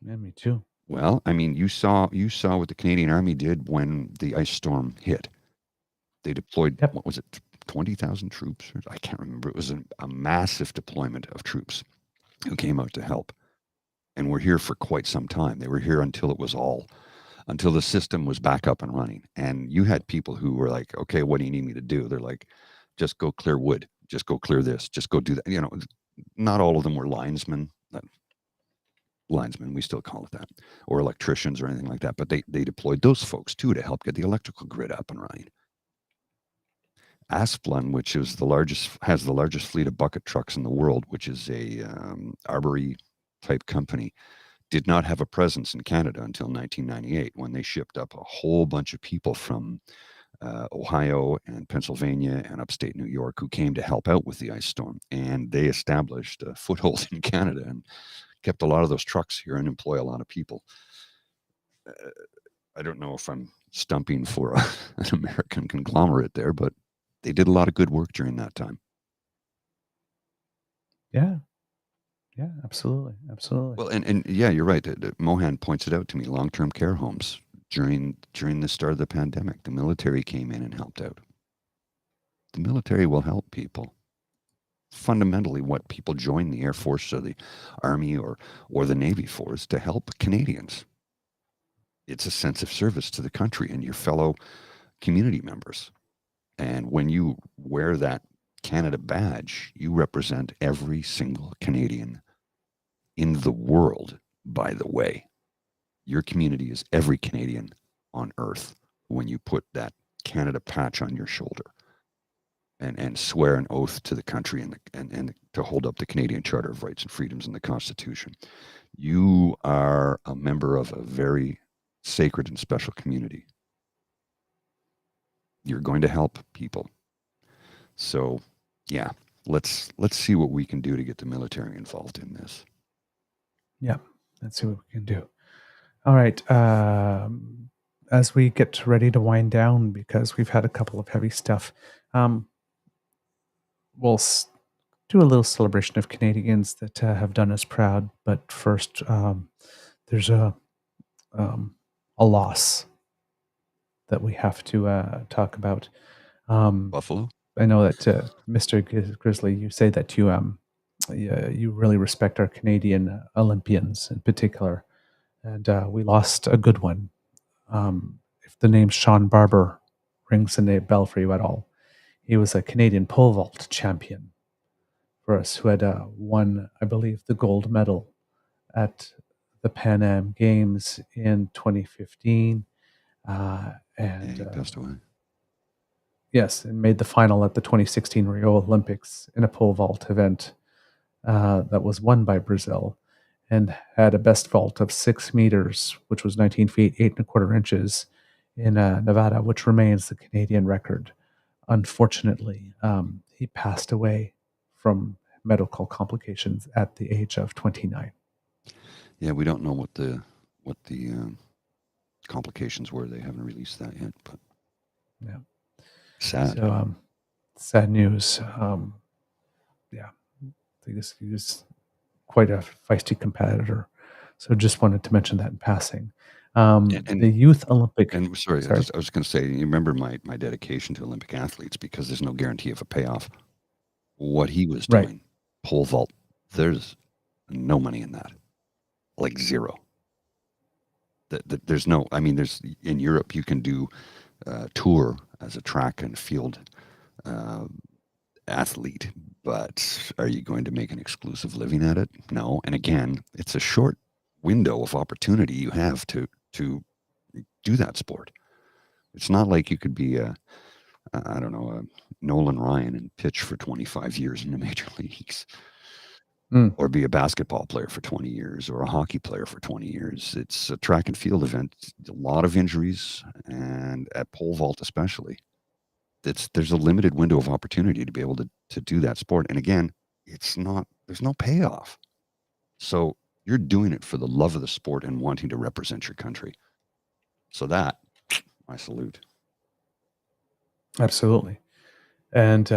Yeah, me too. Well, I mean, you saw what the Canadian Army did when the ice storm hit. They deployed, what was it, 20,000 troops? I can't remember. It was a massive deployment of troops who came out to help. and were here for quite some time. They were here until until the system was back up and running. And you had people who were like, okay, what do you need me to do? They're like, just go clear wood, just go clear this, just go do that. You know, not all of them were linesmen, we still call it that, or electricians or anything like that. But they deployed those folks too to help get the electrical grid up and running. Asplund, which is has the largest fleet of bucket trucks in the world, which is a Arbery type company, did not have a presence in Canada until 1998, when they shipped up a whole bunch of people from Ohio and Pennsylvania and upstate New York who came to help out with the ice storm. And they established a foothold in Canada and kept a lot of those trucks here and employ a lot of people. I don't know if I'm stumping for an American conglomerate there, but they did a lot of good work during that time. Yeah. Yeah, absolutely. Absolutely. Well, and yeah, you're right. Mohan points it out to me, long-term care homes during the start of the pandemic. The military came in and helped out. The military will help people. Fundamentally, what people join the Air Force or the Army or the Navy for is to help Canadians. It's a sense of service to the country and your fellow community members. And when you wear that Canada badge, you represent every single Canadian in the world, by the way. Your community is every Canadian on earth when you put that Canada patch on your shoulder and swear an oath to the country and to hold up the Canadian Charter of Rights and Freedoms and the Constitution. You are a member of a very sacred and special community. You're going to help people. So, yeah, let's see what we can do to get the military involved in this. Yeah, let's see what we can do. All right. As we get ready to wind down, because we've had a couple of heavy stuff, we'll do a little celebration of Canadians that have done us proud. But first, there's a loss that we have to talk about. Buffalo? I know that Mr. Grizzly, you say that you really respect our Canadian Olympians in particular, and we lost a good one. If the name Sean Barber rings a bell for you at all, he was a Canadian pole vault champion for us who had won, I believe, the gold medal at the Pan Am Games in 2015. And he passed away. Yes, and made the final at the 2016 Rio Olympics in a pole vault event that was won by Brazil, and had a best vault of 6 meters, which was 19 feet, 8 1/4 inches in Nevada, which remains the Canadian record. Unfortunately, he passed away from medical complications at the age of 29. Yeah, we don't know what the complications were. They haven't released that yet, but yeah, sad. So sad news. Yeah, he was quite a feisty competitor. So just wanted to mention that in passing. The Youth Olympic. And sorry. I was going to say, you remember my dedication to Olympic athletes, because there's no guarantee of a payoff. What he was doing, Right. Pole vault, there's no money in that, like zero. There's no. I mean, there's in Europe you can do tour as a track and field athlete, but are you going to make an exclusive living at it? No. And again, it's a short window of opportunity you have to do that sport. It's not like you could be a Nolan Ryan and pitch for 25 years in the major leagues, or be a basketball player for 20 years or a hockey player for 20 years. It's a track and field event, a lot of injuries, and at pole vault especially. There's a limited window of opportunity to be able to do that sport. And again, there's no payoff. So you're doing it for the love of the sport and wanting to represent your country. So that, I salute. Absolutely. And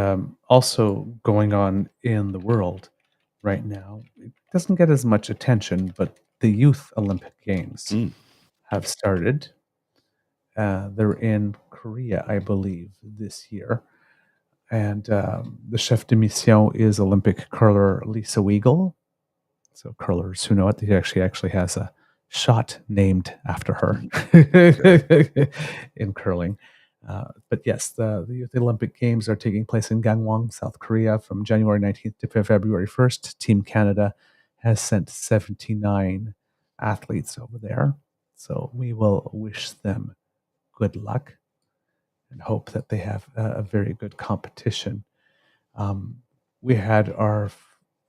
also going on in the world right now, it doesn't get as much attention, but the Youth Olympic Games have started. They're in Korea, I believe, this year. And the chef de mission is Olympic curler Lisa Weigel. So curlers who know it, they actually has a shot named after her in curling. But yes, the Youth Olympic Games are taking place in Gangwon, South Korea from January 19th to February 1st. Team Canada has sent 79 athletes over there. So we will wish them good luck and hope that they have a very good competition. We had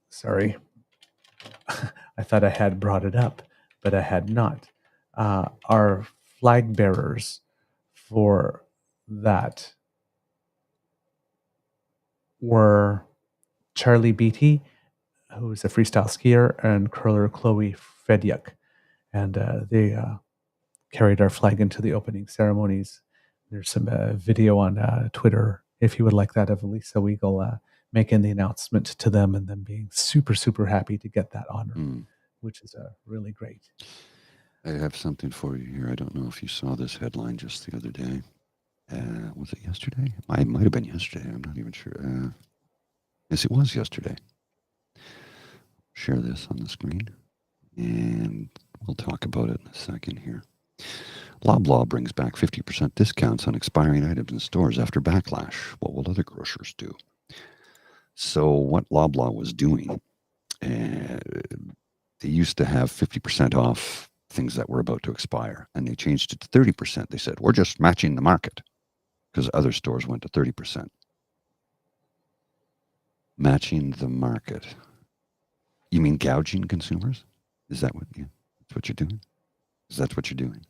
sorry, I thought I had brought it up, but I had not. Our flag bearers for that were Charlie Beatty, who is a freestyle skier, and curler Chloe Fedyuk. And they carried our flag into the opening ceremonies. There's some video on Twitter, if you would like that, of Lisa Weigel making the announcement to them and them being super, super happy to get that honor, which is really great. I have something for you here. I don't know if you saw this headline just the other day. Was it yesterday? It might have been yesterday. I'm not even sure. Yes, it was yesterday. Share this on the screen, and we'll talk about it in a second here. Loblaw brings back 50% discounts on expiring items in stores after backlash. What will other grocers do? So what Loblaw was doing, they used to have 50% off things that were about to expire, and they changed it to 30%. They said, we're just matching the market, because other stores went to 30%. Matching the market. You mean gouging consumers? Is that that's what you're doing? Is that what you're doing?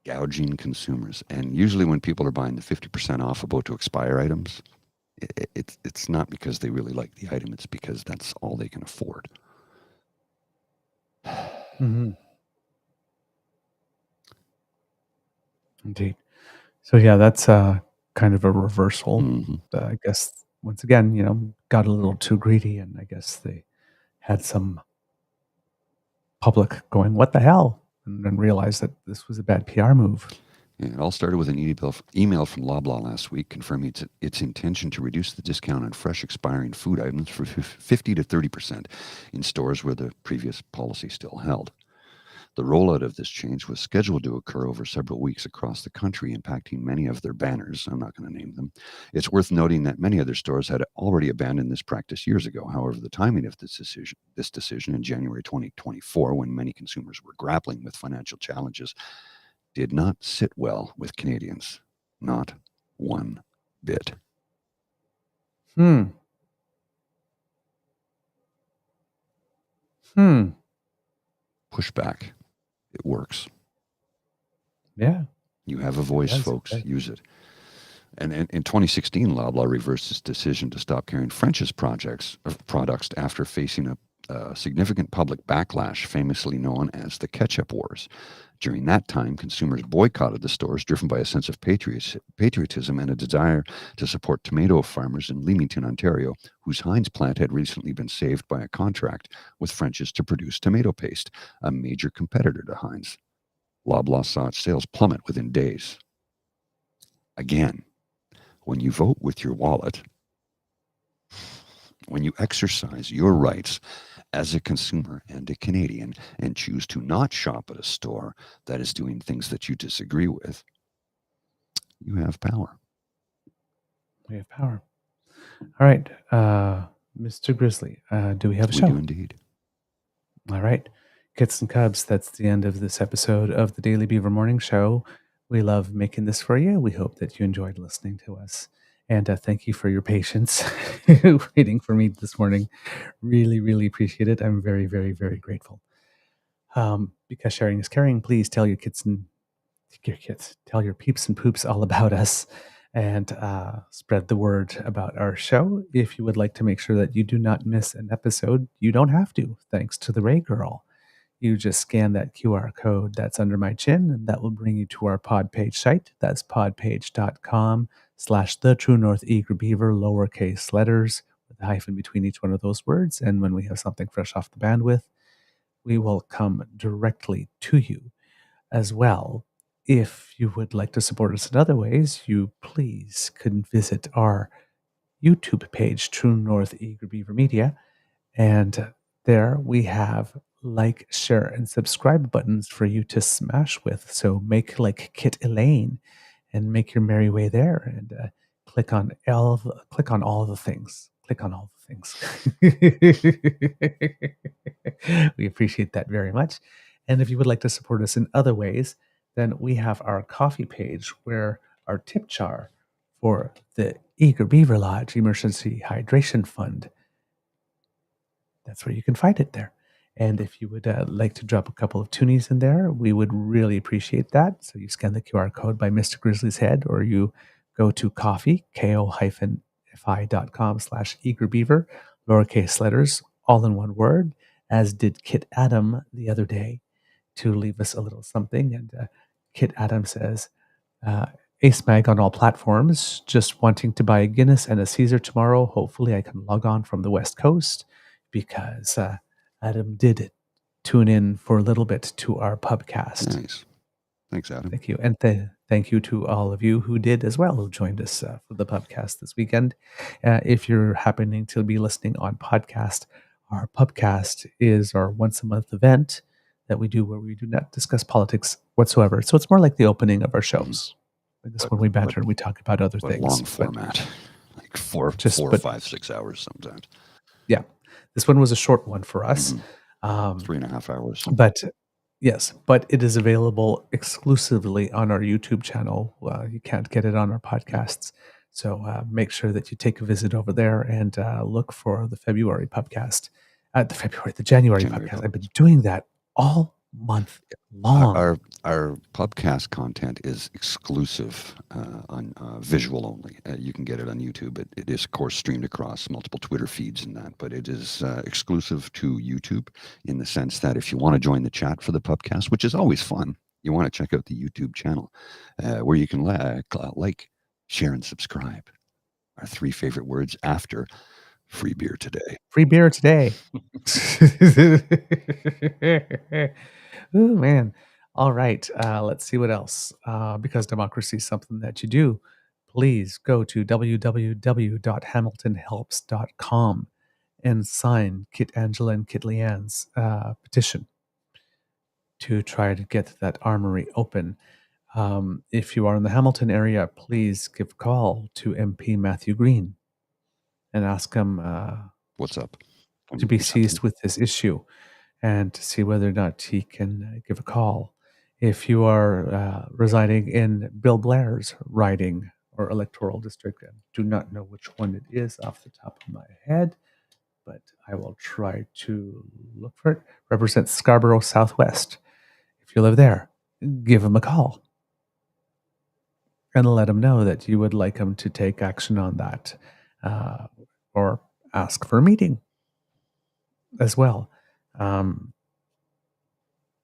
Gouging consumers. And usually when people are buying the 50% off about to expire items, it's not because they really like the item. It's because that's all they can afford. Mm-hmm. Indeed. So yeah, that's kind of a reversal. Mm-hmm. I guess once again, got a little too greedy, and I guess they had some public going, "What the hell?" and then realized that this was a bad PR move. Yeah, it all started with an email from Loblaw last week confirming its intention to reduce the discount on fresh expiring food items for 50 to 30% in stores where the previous policy still held. The rollout of this change was scheduled to occur over several weeks across the country, impacting many of their banners. I'm not going to name them. It's worth noting that many other stores had already abandoned this practice years ago. However, the timing of this decision in January 2024, when many consumers were grappling with financial challenges, did not sit well with Canadians. Not one bit. Pushback. It works. Yeah. You have a voice, folks. Use it. And in 2016, Loblaw reversed its decision to stop carrying French's products after facing a significant public backlash, famously known as the Ketchup Wars. During that time, consumers boycotted the stores, driven by a sense of patriotism and a desire to support tomato farmers in Leamington, Ontario, whose Heinz plant had recently been saved by a contract with French's to produce tomato paste, a major competitor to Heinz. Loblaw saw its sales plummet within days. Again, when you vote with your wallet, when you exercise your rights as a consumer and a Canadian and choose to not shop at a store that is doing things that you disagree with, you have power. We have power. All right. Mr. Grizzly, do we have a show? We do indeed. All right. Kits and Cubs, that's the end of this episode of the Daily Beaver Morning Show. We love making this for you. We hope that you enjoyed listening to us. And thank you for your patience waiting for me this morning. Really, really appreciate it. I'm very, very, very grateful. Because sharing is caring, please tell your kids, tell your peeps and poops all about us, and spread the word about our show. If you would like to make sure that you do not miss an episode, you don't have to, thanks to the Ray Girl. You just scan that QR code that's under my chin, and that will bring you to our Podpage site. That's podpage.com/The True North Eager Beaver, lowercase letters, with a hyphen between each one of those words. And when we have something fresh off the bandwidth, we will come directly to you. As well, if you would like to support us in other ways, you please could visit our YouTube page, True North Eager Beaver Media, and There we have like, share, and subscribe buttons for you to smash with. So make like Kit Elaine and make your merry way there, and click on all the things. Click on all the things. We appreciate that very much. And if you would like to support us in other ways, then we have our coffee page where our tip jar for the Eager Beaver Lodge Emergency Hydration Fund. That's where you can find it there. And if you would like to drop a couple of toonies in there, we would really appreciate that. So you scan the QR code by Mr. Grizzly's head, or you go to coffee, ko-fi.com/eagerbeaver, lowercase letters, all in one word, as did Kit Adam the other day, to leave us a little something. And Kit Adam says, Ace Mag on all platforms, just wanting to buy a Guinness and a Caesar tomorrow. Hopefully I can log on from the West Coast, because Adam did tune in for a little bit to our pubcast. Nice. Thanks, Adam. Thank you. And thank you to all of you who did as well, who joined us for the pubcast this weekend. If you're happening to be listening on podcast, our pubcast is our once-a-month event that we do where we do not discuss politics whatsoever. So it's more like the opening of our shows. Like this one we banter and we talk about other things. Long format. Like four, 5, 6 hours sometimes. Yeah. This one was a short one for us. 3.5 hours. But yes, but it is available exclusively on our YouTube channel. You can't get it on our podcasts. So make sure that you take a visit over there and look for the February podcast. The January podcast. I've been doing that all month long. Our pubcast content is exclusive on visual only. You can get it on YouTube. It is, of course, streamed across multiple Twitter feeds and that, but it is exclusive to YouTube in the sense that if you want to join the chat for the pubcast, which is always fun, you want to check out the YouTube channel where you can like, share, and subscribe. Our 3 favorite words after free beer today. Free beer today. Ooh, man. All right. Let's see what else. Because democracy is something that you do, please go to www.hamiltonhelps.com and sign Kit Angela and Kit Leanne's petition to try to get that armory open. If you are in the Hamilton area, please give a call to MP Matthew Green and ask him what's up to be seized with this issue, and to see whether or not he can give a call. If you are residing in Bill Blair's riding or electoral district, I do not know which one it is off the top of my head, but I will try to look for it. Represents Scarborough Southwest. If you live there, give him a call and let him know that you would like him to take action on that, or ask for a meeting as well.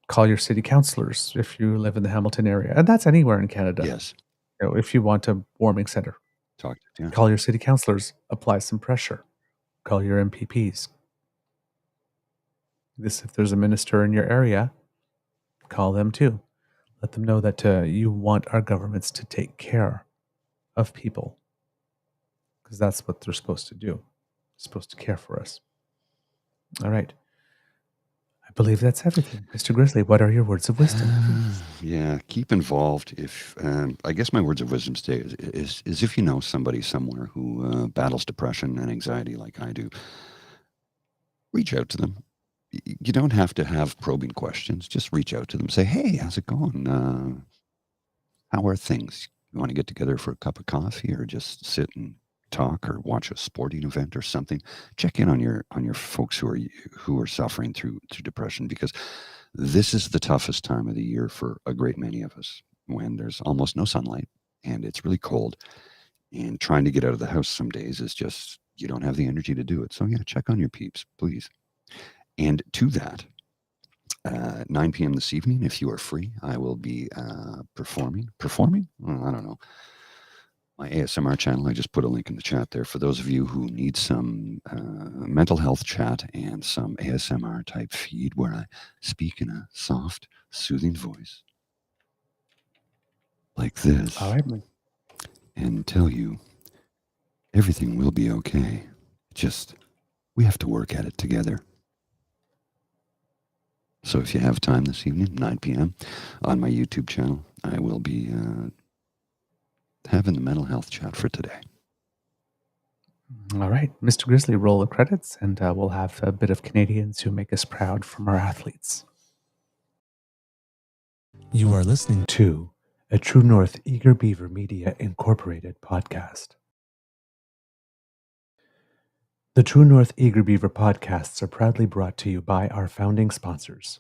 Call your city councillors if you live in the Hamilton area, and that's anywhere in Canada. Yes. If you want a warming center, call your city councillors, apply some pressure, call your MPPs. If there's a minister in your area, call them too. Let them know that you want our governments to take care of people, because that's what they're supposed to do. They're supposed to care for us. All right. I believe that's everything. Mr. Grizzly, what are your words of wisdom? Yeah, keep involved. If I guess my words of wisdom today is if you know somebody somewhere who battles depression and anxiety like I do, reach out to them. You don't have to have probing questions. Just reach out to them. Say, hey, how's it going? How are things? You want to get together for a cup of coffee, or just sit and talk, or watch a sporting event or something? Check in on your folks who are suffering through depression, because this is the toughest time of the year for a great many of us, when there's almost no sunlight and it's really cold, and trying to get out of the house some days is just, you don't have the energy to do it. So yeah, check on your peeps, please. And to that, 9 p.m. this evening, if you are free, I will be performing? Well, I don't know. My ASMR channel, I just put a link in the chat there for those of you who need some mental health chat and some ASMR type feed where I speak in a soft, soothing voice like this. All right. And tell you everything will be okay. Just, we have to work at it together. So if you have time this evening, 9 p.m., on my YouTube channel, I will be having the mental health chat for today. All right, Mr. Grizzly, roll the credits, and we'll have a bit of Canadians who make us proud from our athletes. You are listening to a True North Eager Beaver Media Incorporated podcast. The True North Eager Beaver podcasts are proudly brought to you by our founding sponsors,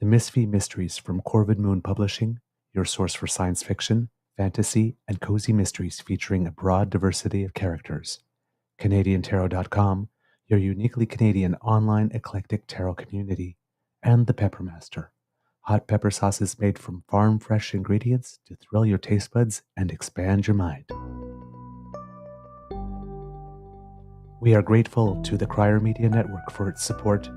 the Misfit Mysteries from Corvid Moon Publishing, your source for science fiction, fantasy, and cozy mysteries featuring a broad diversity of characters. CanadianTarot.com, your uniquely Canadian online eclectic tarot community, and the Peppermaster, hot pepper sauces made from farm-fresh ingredients to thrill your taste buds and expand your mind. We are grateful to the Crier Media Network for its support,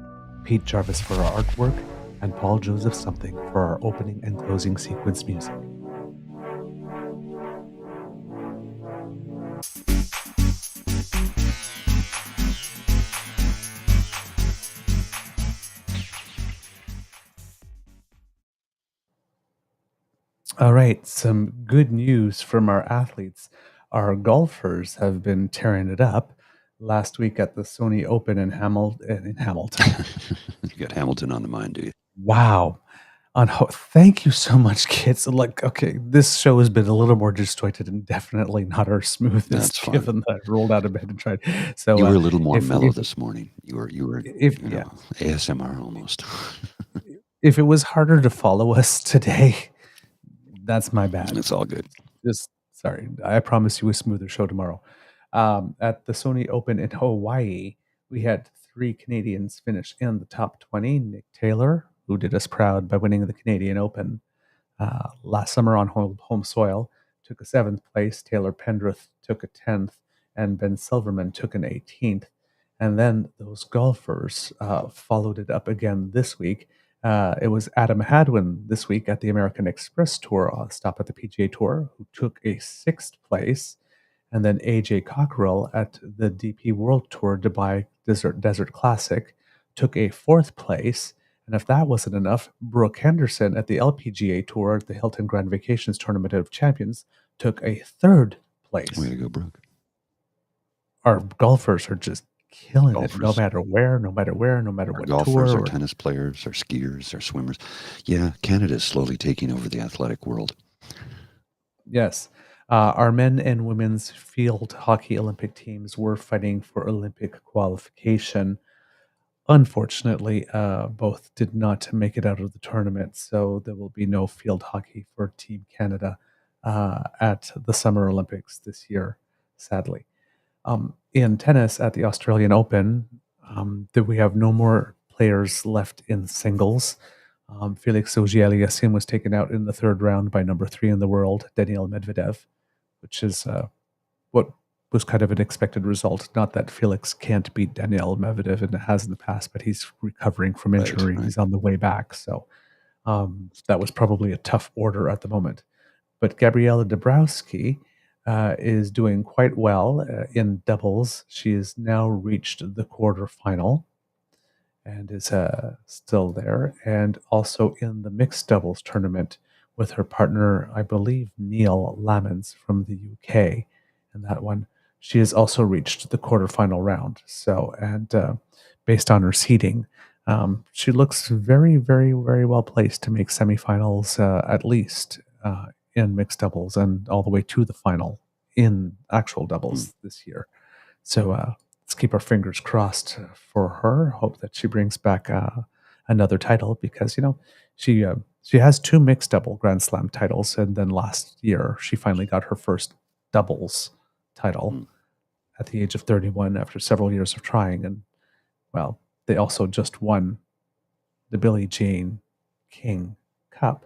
Pete Jarvis for our artwork, and Paul Joseph Something for our opening and closing sequence music. All right, some good news from our athletes. Our golfers have been tearing it up. Last week at the Sony Open in Hamilton. You got Hamilton on the mind, do you? Wow. Thank you so much, kids. Like, okay, this show has been a little more disjointed and definitely not our smoothest. That's fine. Given that I rolled out of bed and tried. So you were a little more mellow this morning. You were yeah. ASMR almost. If it was harder to follow us today, that's my bad. It's all good. Just sorry. I promise you a smoother show tomorrow. At the Sony Open in Hawaii, we had 3 Canadians finish in the top 20. Nick Taylor, who did us proud by winning the Canadian Open last summer on home soil, took a 7th place. Taylor Pendrith took a 10th, and Ben Silverman took an 18th. And then those golfers followed it up again this week. It was Adam Hadwin this week at the American Express Tour, stop at the PGA Tour, who took a 6th place. And then AJ Cockrell at the DP World Tour Dubai Desert Classic took a 4th place. And if that wasn't enough, Brooke Henderson at the LPGA Tour at the Hilton Grand Vacations Tournament of Champions took a 3rd place. Way to go, Brooke. Our golfers are just killing it, no matter where, no matter what golfers, tour. Our tennis players, our skiers, our swimmers. Yeah, Canada's slowly taking over the athletic world. Yes. Our men and women's field hockey Olympic teams were fighting for Olympic qualification. Unfortunately, both did not make it out of the tournament, so there will be no field hockey for Team Canada at the Summer Olympics this year, sadly. In tennis at the Australian Open, we have no more players left in singles. Felix Auger-Aliassime was taken out in the 3rd round by number 3 in the world, Daniil Medvedev, which is what was kind of an expected result. Not that Felix can't beat Daniil Medvedev, and it has in the past, but he's recovering from injury. Right. He's on the way back. So that was probably a tough order at the moment. But Gabriela Dabrowski is doing quite well in doubles. She has now reached the quarterfinal and is still there. And also in the mixed doubles tournament with her partner, I believe, Neil Lamons from the UK. And that one, she has also reached the quarterfinal round. So, and based on her seeding, she looks very, very, very well placed to make semifinals at least in mixed doubles and all the way to the final in actual doubles this year. So let's keep our fingers crossed for her. Hope that she brings back another title because, you know, she has 2 mixed double Grand Slam titles. And then last year, she finally got her first doubles title at the age of 31 after several years of trying. And, well, they also just won the Billie Jean King Cup.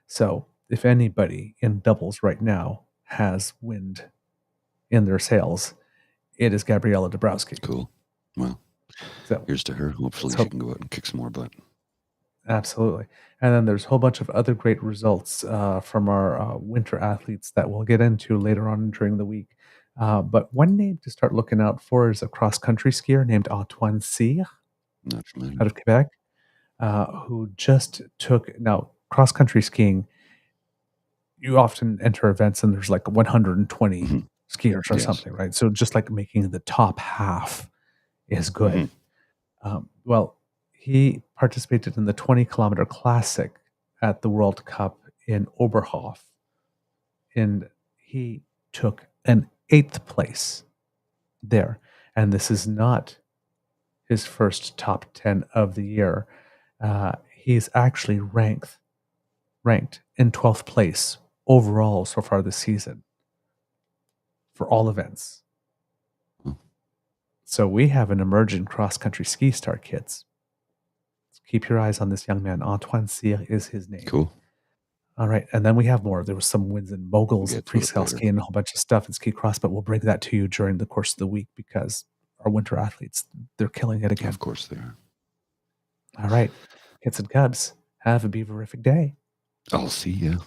So if anybody in doubles right now has wind in their sails, it is Gabriela Dabrowski. Cool. Well, so, here's to her. Hopefully she can go out and kick some more butt. Absolutely. And then there's a whole bunch of other great results from our winter athletes that we'll get into later on during the week. But one name to start looking out for is a cross-country skier named Antoine Cyr out of Quebec. who just took, now cross country skiing, you often enter events and there's like 120 Mhm. skiers or Yes. something, right? So just like making the top half is good. Well, he participated in the 20-kilometer classic at the World Cup in Oberhof, and he took an 8th place there. And this is not his first top 10 of the year. He's actually ranked in 12th place overall so far this season for all events. So we have an emerging cross-country ski star, kids. So keep your eyes on this young man. Antoine Cyr is his name. Cool. All right, and then we have more. There was some wins in moguls, We'll get to it freestyle later. ski, and a whole bunch of stuff in ski cross, but we'll bring that to you during the course of the week because our winter athletes, they're killing it again. Of course they are. All right, kids and cubs, have a beaverific day. I'll see you.